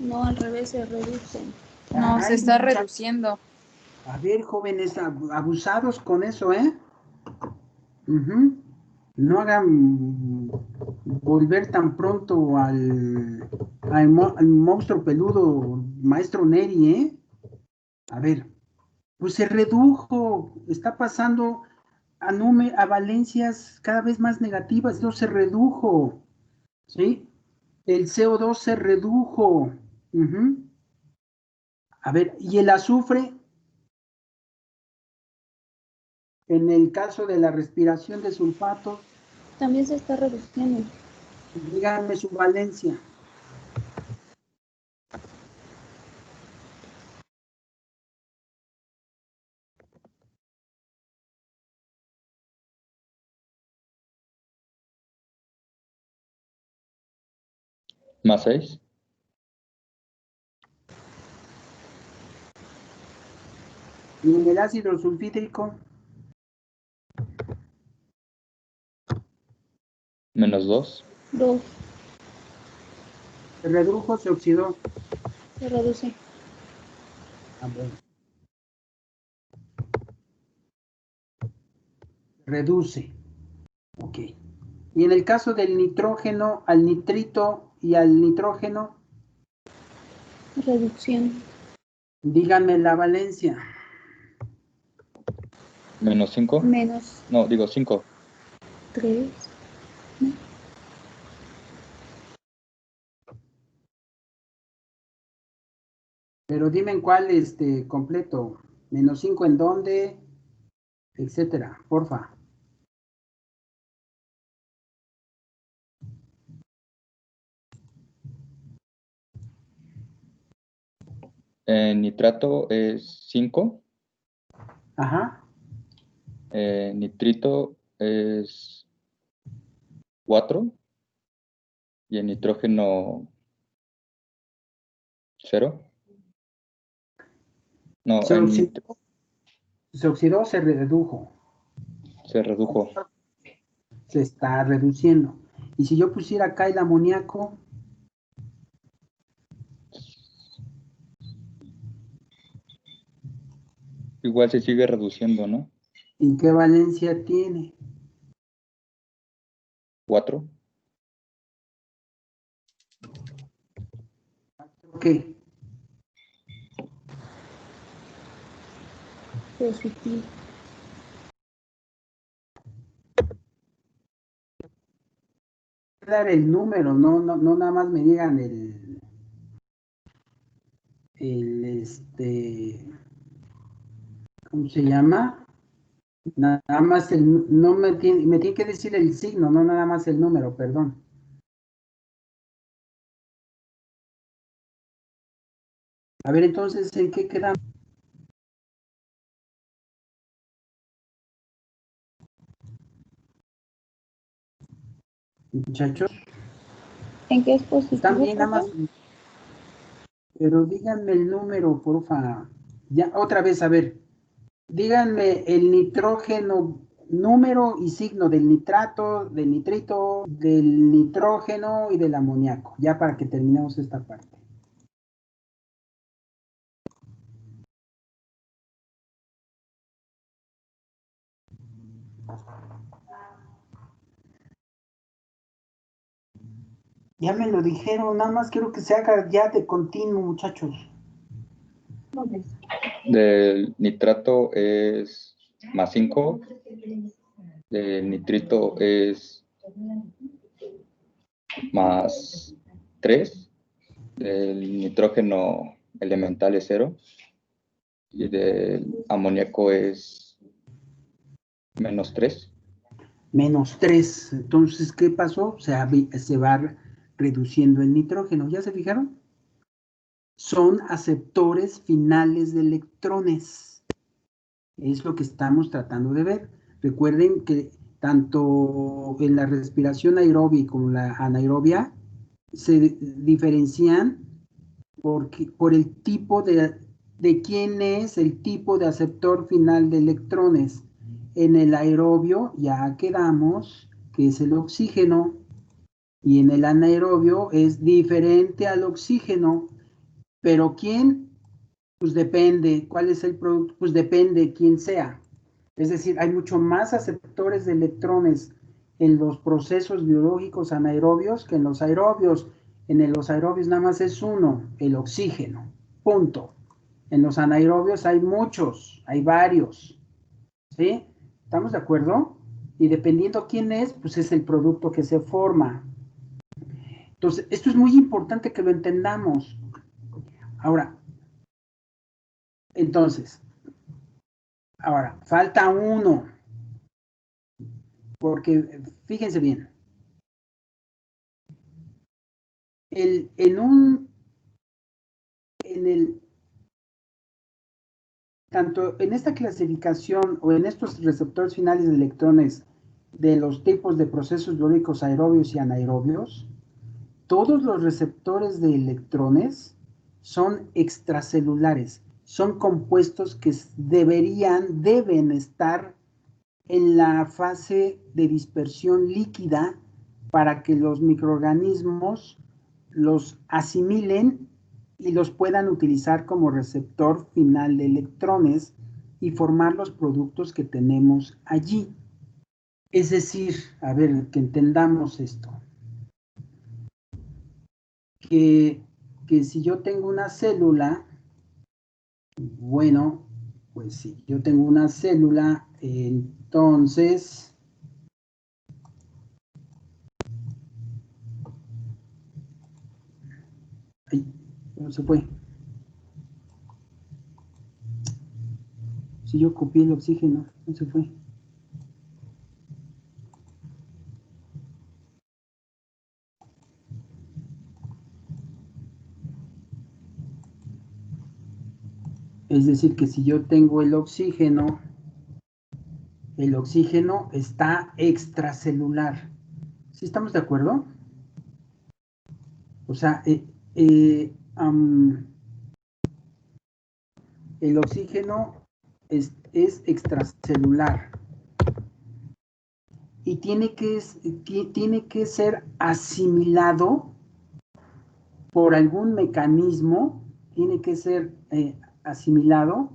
No, al revés, se reducen. No, se Ay, está muchachos. reduciendo. A ver, jóvenes, abusados con eso, ¿eh? Ujú. No hagan volver tan pronto al monstruo peludo, maestro Neri, ¿eh? A ver, pues se redujo, está pasando a valencias cada vez más negativas, no se redujo, ¿sí? El CO2 se redujo. Ujú. A ver, ¿y el azufre? En el caso de la respiración de sulfato, También se está reduciendo. díganme su valencia. Más 6. Y en el ácido sulfídrico, Menos 2. 2, se redujo, se oxidó. se reduce. Ah, bueno. Reduce. Ok. Y en el caso del nitrógeno, al nitrito y al nitrógeno, Reducción. díganme la valencia. Menos 5. Menos No, digo 5. 3. Pero dime en cuál completo. Menos 5 en dónde, etcétera. Porfa. Nitrato es 5. Ajá. Nitrito es 4. Y el nitrógeno 0. No, Se oxidó, se redujo. se redujo. Se está reduciendo. Y si yo pusiera acá el amoníaco, Igual se sigue reduciendo, ¿no? ¿en qué valencia tiene? 4. ¿Qué? Positivo. Dar el número, no nada más me digan ¿cómo se llama? Nada más no me tiene que decir el signo, no nada más el número, perdón. A ver, entonces, ¿en qué quedamos? Muchachos, ¿En qué es positivo? están bien, nada profe? más. Pero díganme el número, porfa. Ya, otra vez, a ver. Díganme el nitrógeno, número y signo del nitrato, del nitrito, del nitrógeno y del amoníaco. Ya para que terminemos esta parte. Ya me lo dijeron, nada más quiero que se haga ya de continuo, muchachos. Del nitrato es más 5. Del nitrito es más 3. Del nitrógeno elemental es 0. Y del amoníaco es menos 3. Menos 3. Entonces, ¿qué pasó? Se va reduciendo el nitrógeno. ¿Ya se fijaron? Son aceptores finales de electrones. Es lo que estamos tratando de ver. Recuerden que tanto en la respiración aerobia como la anaerobia se diferencian por el tipo de quién es el tipo de aceptor final de electrones. En el aerobio ya quedamos que es el oxígeno y en el anaerobio es diferente al oxígeno, pero ¿quién? Pues depende. ¿Cuál es el producto? Pues depende quién sea. Es decir, hay mucho más aceptores de electrones en los procesos biológicos anaerobios que en los aerobios. En los aerobios nada más es uno, el oxígeno. Punto. En los anaerobios hay muchos, hay varios. ¿Sí? ¿Estamos de acuerdo? Y dependiendo quién es, pues es el producto que se forma. Entonces, esto es muy importante que lo entendamos. Ahora, entonces, falta uno, porque fíjense bien, tanto en esta clasificación o en estos receptores finales de electrones de los tipos de procesos biológicos aerobios y anaerobios, todos los receptores de electrones son extracelulares, son compuestos que deben estar en la fase de dispersión líquida para que los microorganismos los asimilen y los puedan utilizar como receptor final de electrones y formar los productos que tenemos allí. Es decir, a ver, que entendamos esto, que si yo tengo una célula, bueno, pues si yo tengo una célula, entonces ay, no se fue. Si yo copié el oxígeno, no se fue. Es decir, que si yo tengo el oxígeno está extracelular. ¿Sí estamos de acuerdo? O sea, el oxígeno es extracelular y tiene que ser asimilado por algún mecanismo, tiene que ser asimilado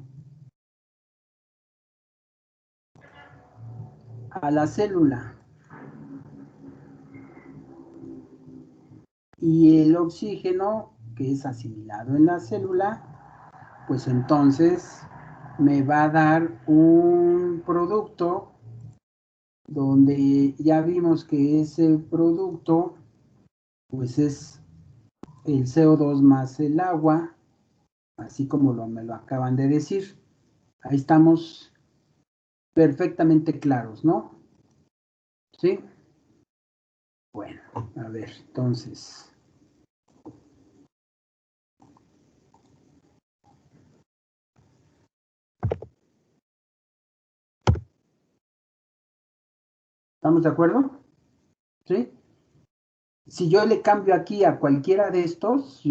a la célula. Y el oxígeno que es asimilado en la célula, pues entonces me va a dar un producto donde ya vimos que ese producto pues es el CO2 más el agua, así como me lo acaban de decir. Ahí estamos perfectamente claros, ¿no? ¿Sí? Bueno, a ver, entonces. ¿Estamos de acuerdo? ¿Sí? Si yo le cambio aquí a cualquiera de estos, si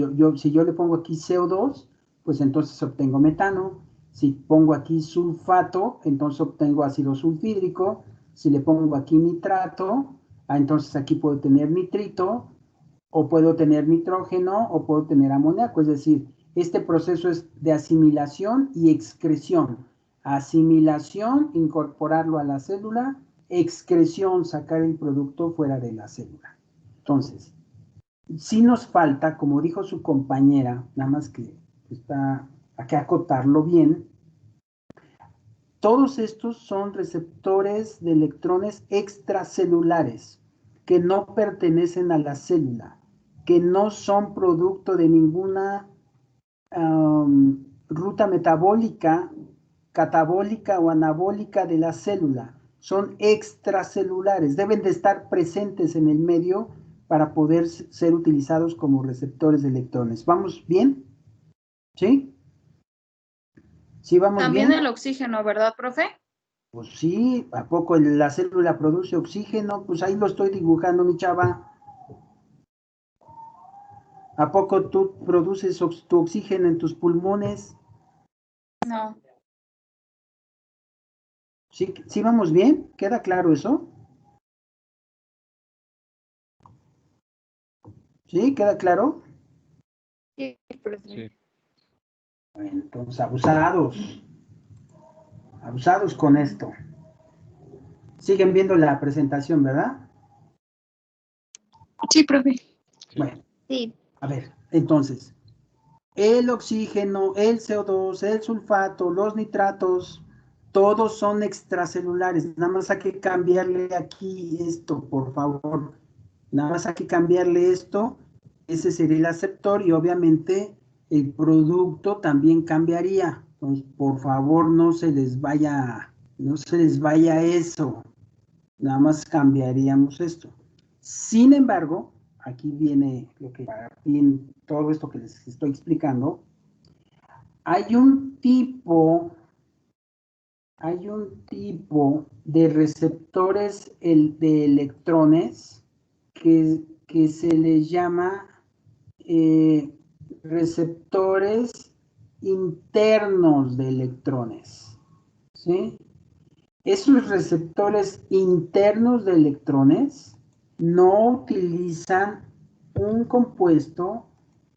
yo le pongo aquí CO2, pues entonces obtengo metano. Si pongo aquí sulfato, entonces obtengo ácido sulfídrico. Si le pongo aquí nitrato, entonces aquí puedo tener nitrito, o puedo tener nitrógeno, o puedo tener amoníaco. Es decir, este proceso es de asimilación y excreción. Asimilación, incorporarlo a la célula. Excreción, sacar el producto fuera de la célula. Entonces, sí nos falta, como dijo su compañera, nada más que hay que acotarlo bien, todos estos son receptores de electrones extracelulares que no pertenecen a la célula, que no son producto de ninguna ruta metabólica, catabólica o anabólica de la célula. Son extracelulares, deben de estar presentes en el medio para poder ser utilizados como receptores de electrones. ¿Vamos bien? ¿Sí? ¿Sí vamos También bien? el oxígeno, ¿verdad, profe? Pues sí, ¿a poco la célula produce oxígeno? Pues ahí lo estoy dibujando, mi chava. ¿A poco tú produces tu oxígeno en tus pulmones? No. ¿Sí, sí vamos bien? ¿Queda claro eso? ¿Sí? ¿Queda claro? Sí, profe. Sí. Bueno, entonces, abusados con esto. Siguen viendo la presentación, ¿verdad? Sí, profe. Bueno, Sí. a ver, entonces, el oxígeno, el CO2, el sulfato, los nitratos, todos son extracelulares. Nada más hay que cambiarle aquí esto, por favor. Nada más hay que cambiarle esto. Ese sería el aceptor y obviamente el producto también cambiaría. Entonces, por favor, no se les vaya eso. Nada más cambiaríamos esto. Sin embargo, aquí viene lo que en todo esto que les estoy explicando. Hay un tipo de receptores de electrones que se les llama receptores internos de electrones. ¿Sí? Esos receptores internos de electrones no utilizan un compuesto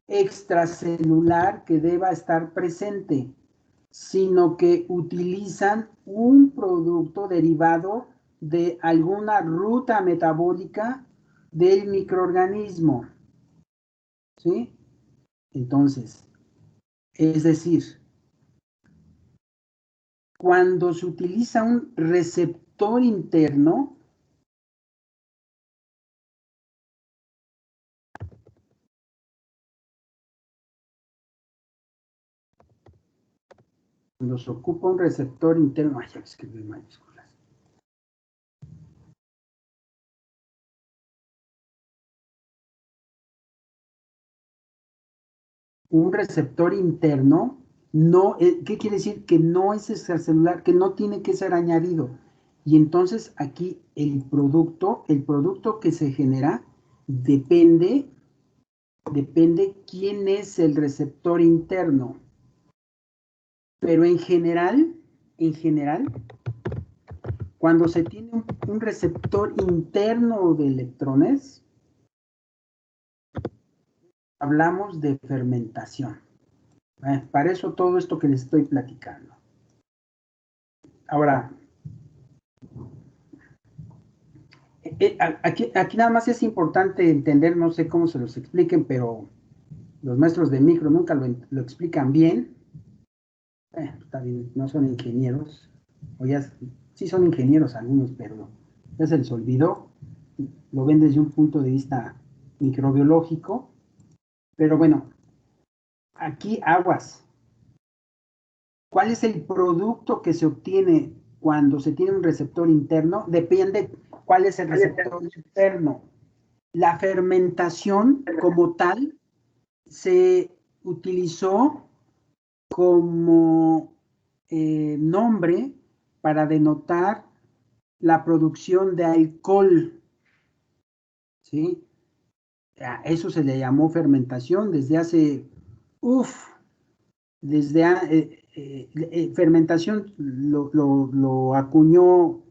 extracelular que deba estar presente, sino que utilizan un producto derivado de alguna ruta metabólica del microorganismo. ¿Sí? Entonces, es decir, cuando se utiliza un receptor interno, cuando se ocupa un receptor interno, ya escribí mayúsculas. Un receptor interno, no, ¿qué quiere decir? Que no es extracelular, que no tiene que ser añadido. Y entonces aquí el producto que se genera depende quién es el receptor interno. Pero en general, cuando se tiene un receptor interno de electrones, hablamos de fermentación. Para eso todo esto que les estoy platicando. Ahora, aquí nada más es importante entender, no sé cómo se los expliquen, pero los maestros de micro nunca lo explican bien. Está bien, no son ingenieros, o ya sí son ingenieros algunos, pero ya se les olvidó. Lo ven desde un punto de vista microbiológico. Pero bueno, aquí aguas. ¿Cuál es el producto que se obtiene cuando se tiene un receptor interno? Depende cuál es el receptor interno. La fermentación como tal se utilizó como nombre para denotar la producción de alcohol. ¿Sí? A eso se le llamó fermentación desde hace, fermentación lo acuñó,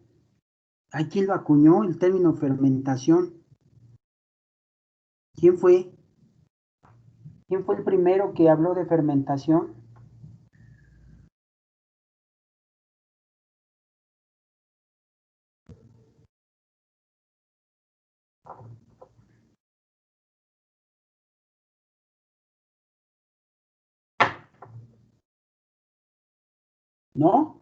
¿hay quién lo acuñó el término fermentación? ¿Quién fue? ¿Quién fue el primero que habló de fermentación? ¿No?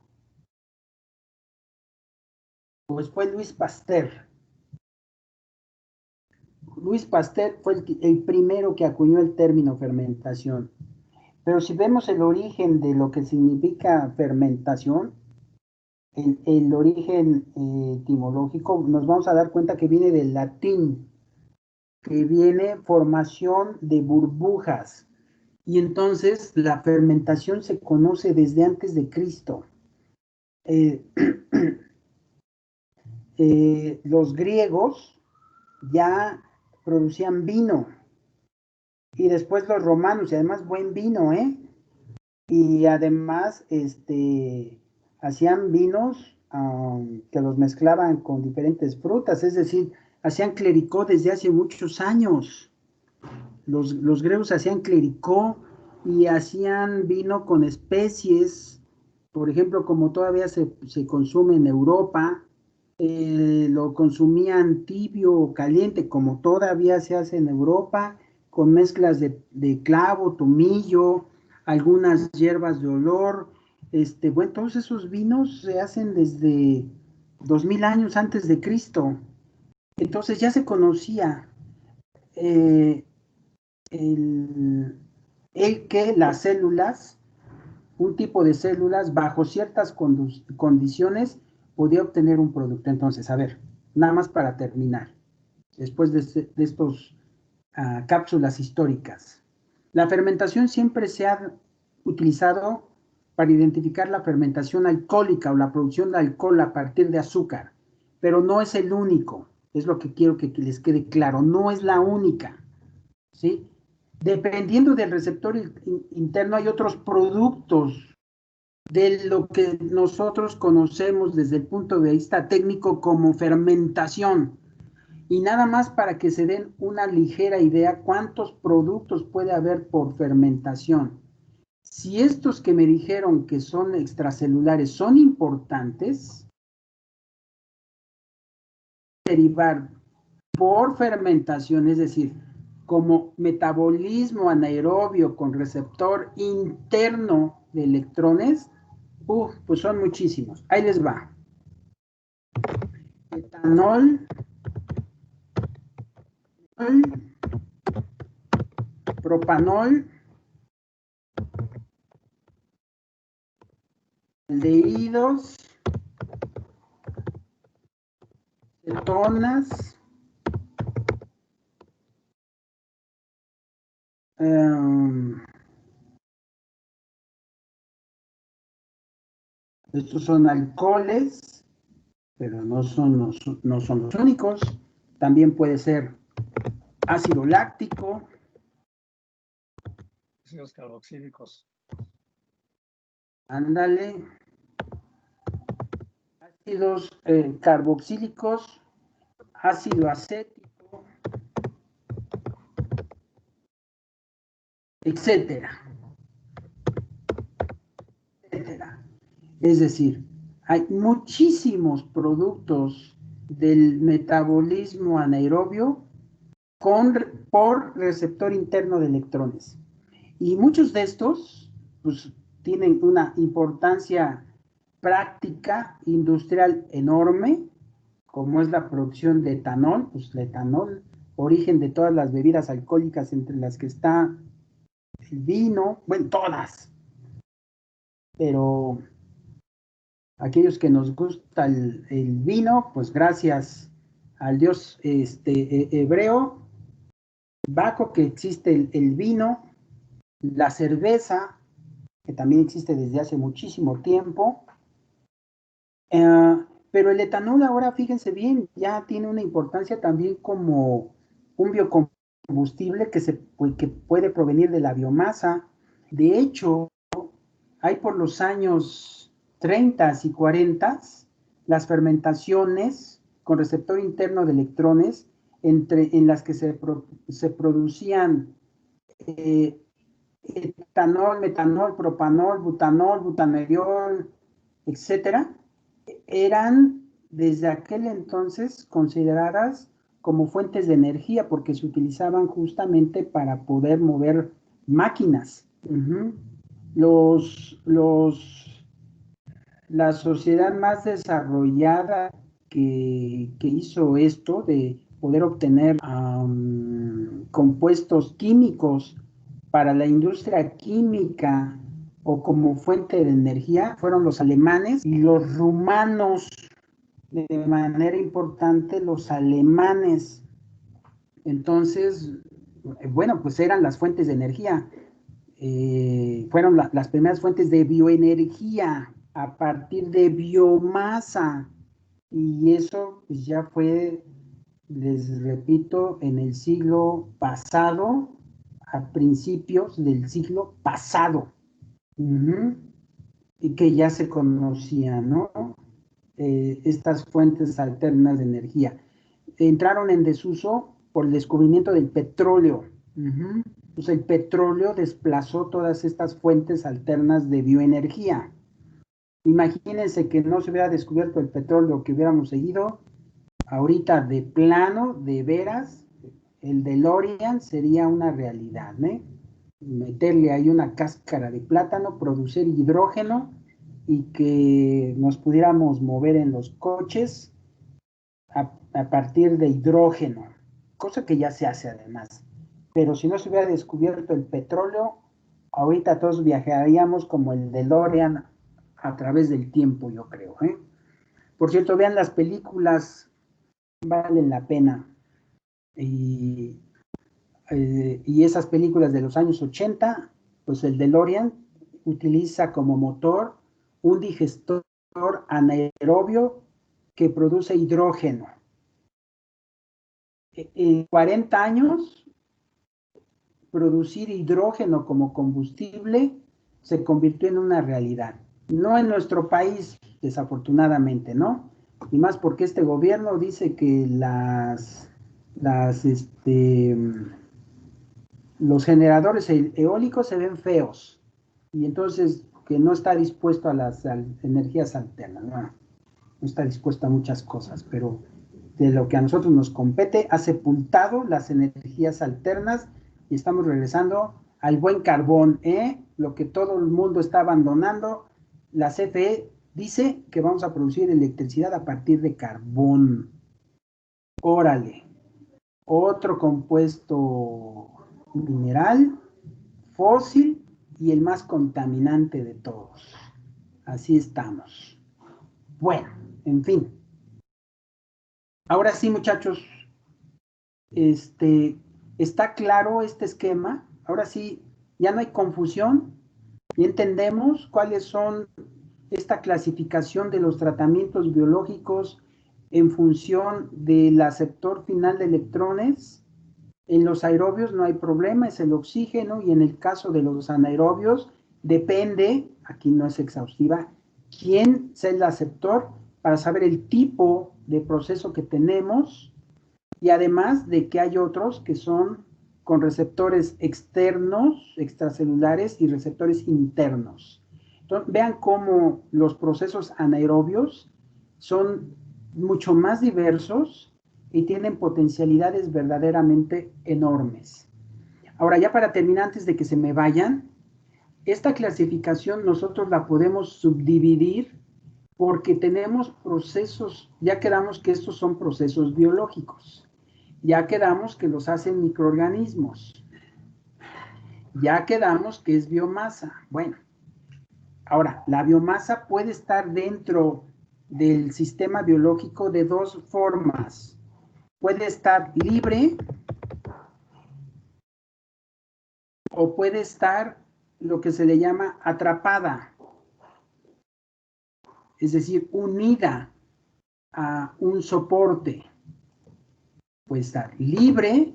Pues fue Luis Pasteur. Luis Pasteur fue el primero que acuñó el término fermentación. Pero si vemos el origen de lo que significa fermentación, el origen etimológico, nos vamos a dar cuenta que viene del latín, que viene formación de burbujas. Y entonces la fermentación se conoce desde antes de Cristo. Los griegos ya producían vino, y después los romanos, y además buen vino, y además hacían vinos que los mezclaban con diferentes frutas, es decir, hacían clericó desde hace muchos años. Los griegos hacían clericó y hacían vino con especies, por ejemplo, como todavía se consume en Europa, lo consumían tibio o caliente, como todavía se hace en Europa, con mezclas de clavo, tomillo, algunas hierbas de olor. Bueno, todos esos vinos se hacen desde 2000 años antes de Cristo. Entonces ya se conocía que las células, un tipo de células, bajo ciertas condiciones, podía obtener un producto. Entonces, a ver, nada más para terminar, después de estos cápsulas históricas. La fermentación siempre se ha utilizado para identificar la fermentación alcohólica o la producción de alcohol a partir de azúcar, pero no es el único, es lo que quiero que les quede claro, no es la única, ¿sí? Dependiendo del receptor interno hay otros productos de lo que nosotros conocemos desde el punto de vista técnico como fermentación. Y nada más para que se den una ligera idea cuántos productos puede haber por fermentación. Si estos que me dijeron que son extracelulares son importantes, derivar por fermentación, es decir, como metabolismo anaerobio con receptor interno de electrones, pues son muchísimos. Ahí les va. Etanol, propanol, aldehídos, cetonas, estos son alcoholes, pero no son los únicos. También puede ser ácido láctico, ácidos carboxílicos. Ándale. Ácidos carboxílicos, ácido acético, etcétera. Es decir, hay muchísimos productos del metabolismo anaerobio por receptor interno de electrones. Y muchos de estos pues, tienen una importancia práctica industrial enorme, como es la producción de etanol, pues el etanol, origen de todas las bebidas alcohólicas, entre las que está el vino, bueno, todas, pero aquellos que nos gusta el vino, pues gracias al dios hebreo, Baco, que existe el vino, la cerveza, que también existe desde hace muchísimo tiempo, pero el etanol ahora, fíjense bien, ya tiene una importancia también como un biocombustible combustible que puede provenir de la biomasa. De hecho, hay por los años 30 y 40 las fermentaciones con receptor interno de electrones en las que se producían etanol, metanol, propanol, butanol, butanediol, etcétera, eran desde aquel entonces consideradas como fuentes de energía porque se utilizaban justamente para poder mover máquinas. La sociedad más desarrollada que hizo esto de poder obtener compuestos químicos para la industria química o como fuente de energía fueron los alemanes y los rumanos, de manera importante los alemanes. Entonces, bueno, pues eran las fuentes de energía. Fueron las primeras fuentes de bioenergía a partir de biomasa. Y eso pues, ya fue, les repito, en el siglo pasado, a principios del siglo pasado. Y que ya se conocían, ¿no? Estas fuentes alternas de energía. Entraron en desuso por el descubrimiento del petróleo. Pues el petróleo desplazó todas estas fuentes alternas de bioenergía. Imagínense que no se hubiera descubierto el petróleo, que hubiéramos seguido ahorita de plano, de veras, el DeLorean sería una realidad, ¿eh? Meterle ahí una cáscara de plátano, producir hidrógeno y que nos pudiéramos mover en los coches a partir de hidrógeno, cosa que ya se hace además. Pero si no se hubiera descubierto el petróleo, ahorita todos viajaríamos como el DeLorean a través del tiempo, yo creo, ¿eh? Por cierto, vean las películas, valen la pena. Y esas películas de los años 80, pues el DeLorean utiliza como motor un digestor anaerobio que produce hidrógeno. En 40 años, producir hidrógeno como combustible se convirtió en una realidad. No en nuestro país, desafortunadamente, ¿no? Y más porque este gobierno dice que los generadores eólicos se ven feos y entonces que no está dispuesto a las energías alternas, no está dispuesto a muchas cosas, pero de lo que a nosotros nos compete ha sepultado las energías alternas y estamos regresando al buen carbón, lo que todo el mundo está abandonando. La CFE dice que vamos a producir electricidad a partir de carbón. Órale, otro compuesto mineral, fósil y el más contaminante de todos. Así estamos. Bueno, en fin. Ahora sí, muchachos, está claro este esquema. Ahora sí, ya no hay confusión. Ya entendemos cuáles son esta clasificación de los tratamientos biológicos en función del aceptor final de electrones. En los aerobios no hay problema, es el oxígeno, y en el caso de los anaerobios depende, aquí no es exhaustiva, quién sea el aceptor para saber el tipo de proceso que tenemos, y además de que hay otros que son con receptores externos, extracelulares y receptores internos. Entonces, vean cómo los procesos anaerobios son mucho más diversos y tienen potencialidades verdaderamente enormes. Ahora, ya para terminar, antes de que se me vayan, esta clasificación nosotros la podemos subdividir porque tenemos procesos, ya quedamos que estos son procesos biológicos, ya quedamos que los hacen microorganismos, ya quedamos que es biomasa. Bueno, ahora, la biomasa puede estar dentro del sistema biológico de dos formas. Puede estar libre o puede estar lo que se le llama atrapada, es decir, unida a un soporte. Puede estar libre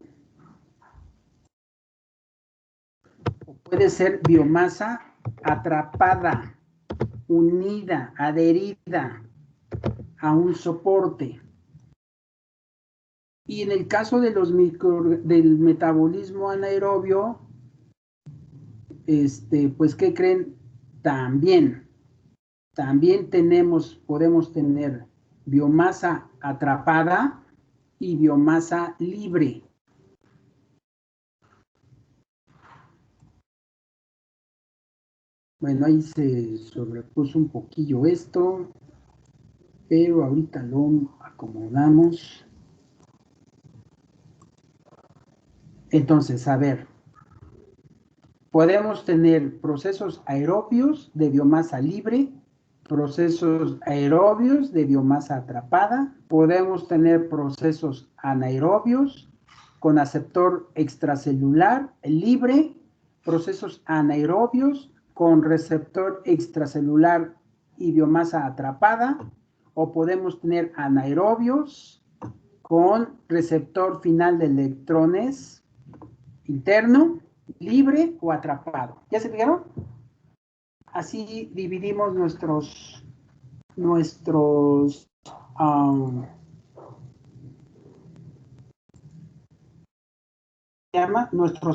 puede ser biomasa atrapada, unida, adherida a un soporte. Y en el caso de del metabolismo anaerobio, pues, ¿qué creen? También podemos tener biomasa atrapada y biomasa libre. Bueno, ahí se sobrepuso un poquillo esto, pero ahorita lo acomodamos. Entonces, a ver, podemos tener procesos aerobios de biomasa libre, procesos aerobios de biomasa atrapada, podemos tener procesos anaerobios con aceptor extracelular libre, procesos anaerobios con receptor extracelular y biomasa atrapada, o podemos tener anaerobios con receptor final de electrones interno, libre o atrapado. ¿Ya se fijaron? Así dividimos nuestros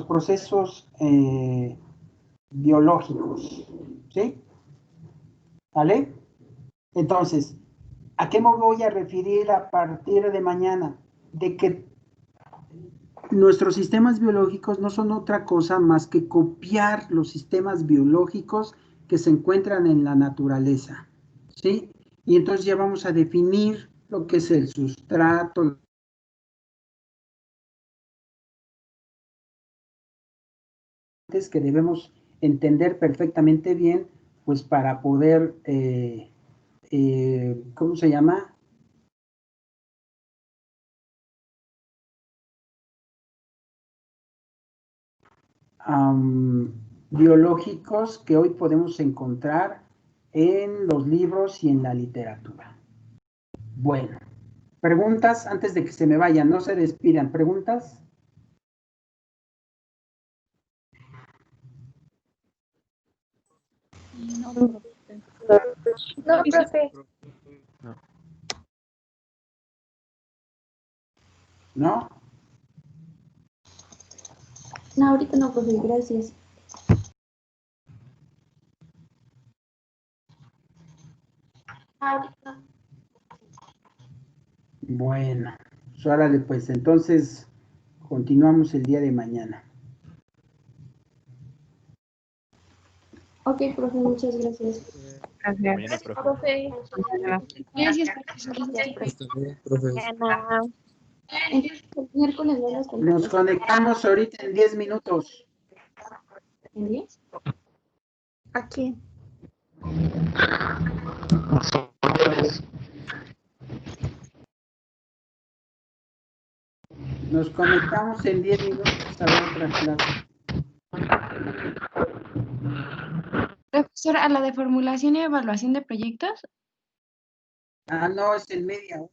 procesos biológicos. ¿Sí? ¿Vale? Entonces, ¿a qué me voy a referir a partir de mañana? De que nuestros sistemas biológicos no son otra cosa más que copiar los sistemas biológicos que se encuentran en la naturaleza, ¿sí? Y entonces ya vamos a definir lo que es el sustrato, que debemos entender perfectamente bien, pues para poder, ¿cómo se llama? Biológicos que hoy podemos encontrar en los libros y en la literatura. Bueno, preguntas antes de que se me vayan, no se despidan. ¿Preguntas? No, profe. ¿No? No, ahorita no, profe, gracias. Bueno, pues órale, pues entonces continuamos el día de mañana. Ok, profe, muchas gracias. Gracias. Mañana, profe. Gracias, profesor. Entonces, el miércoles nos conectamos ahorita en 10 minutos. ¿En 10? Aquí. Nos conectamos en 10 minutos a la otra clase. Profesor, ¿a la de formulación y evaluación de proyectos? Ah, no, es en media hora.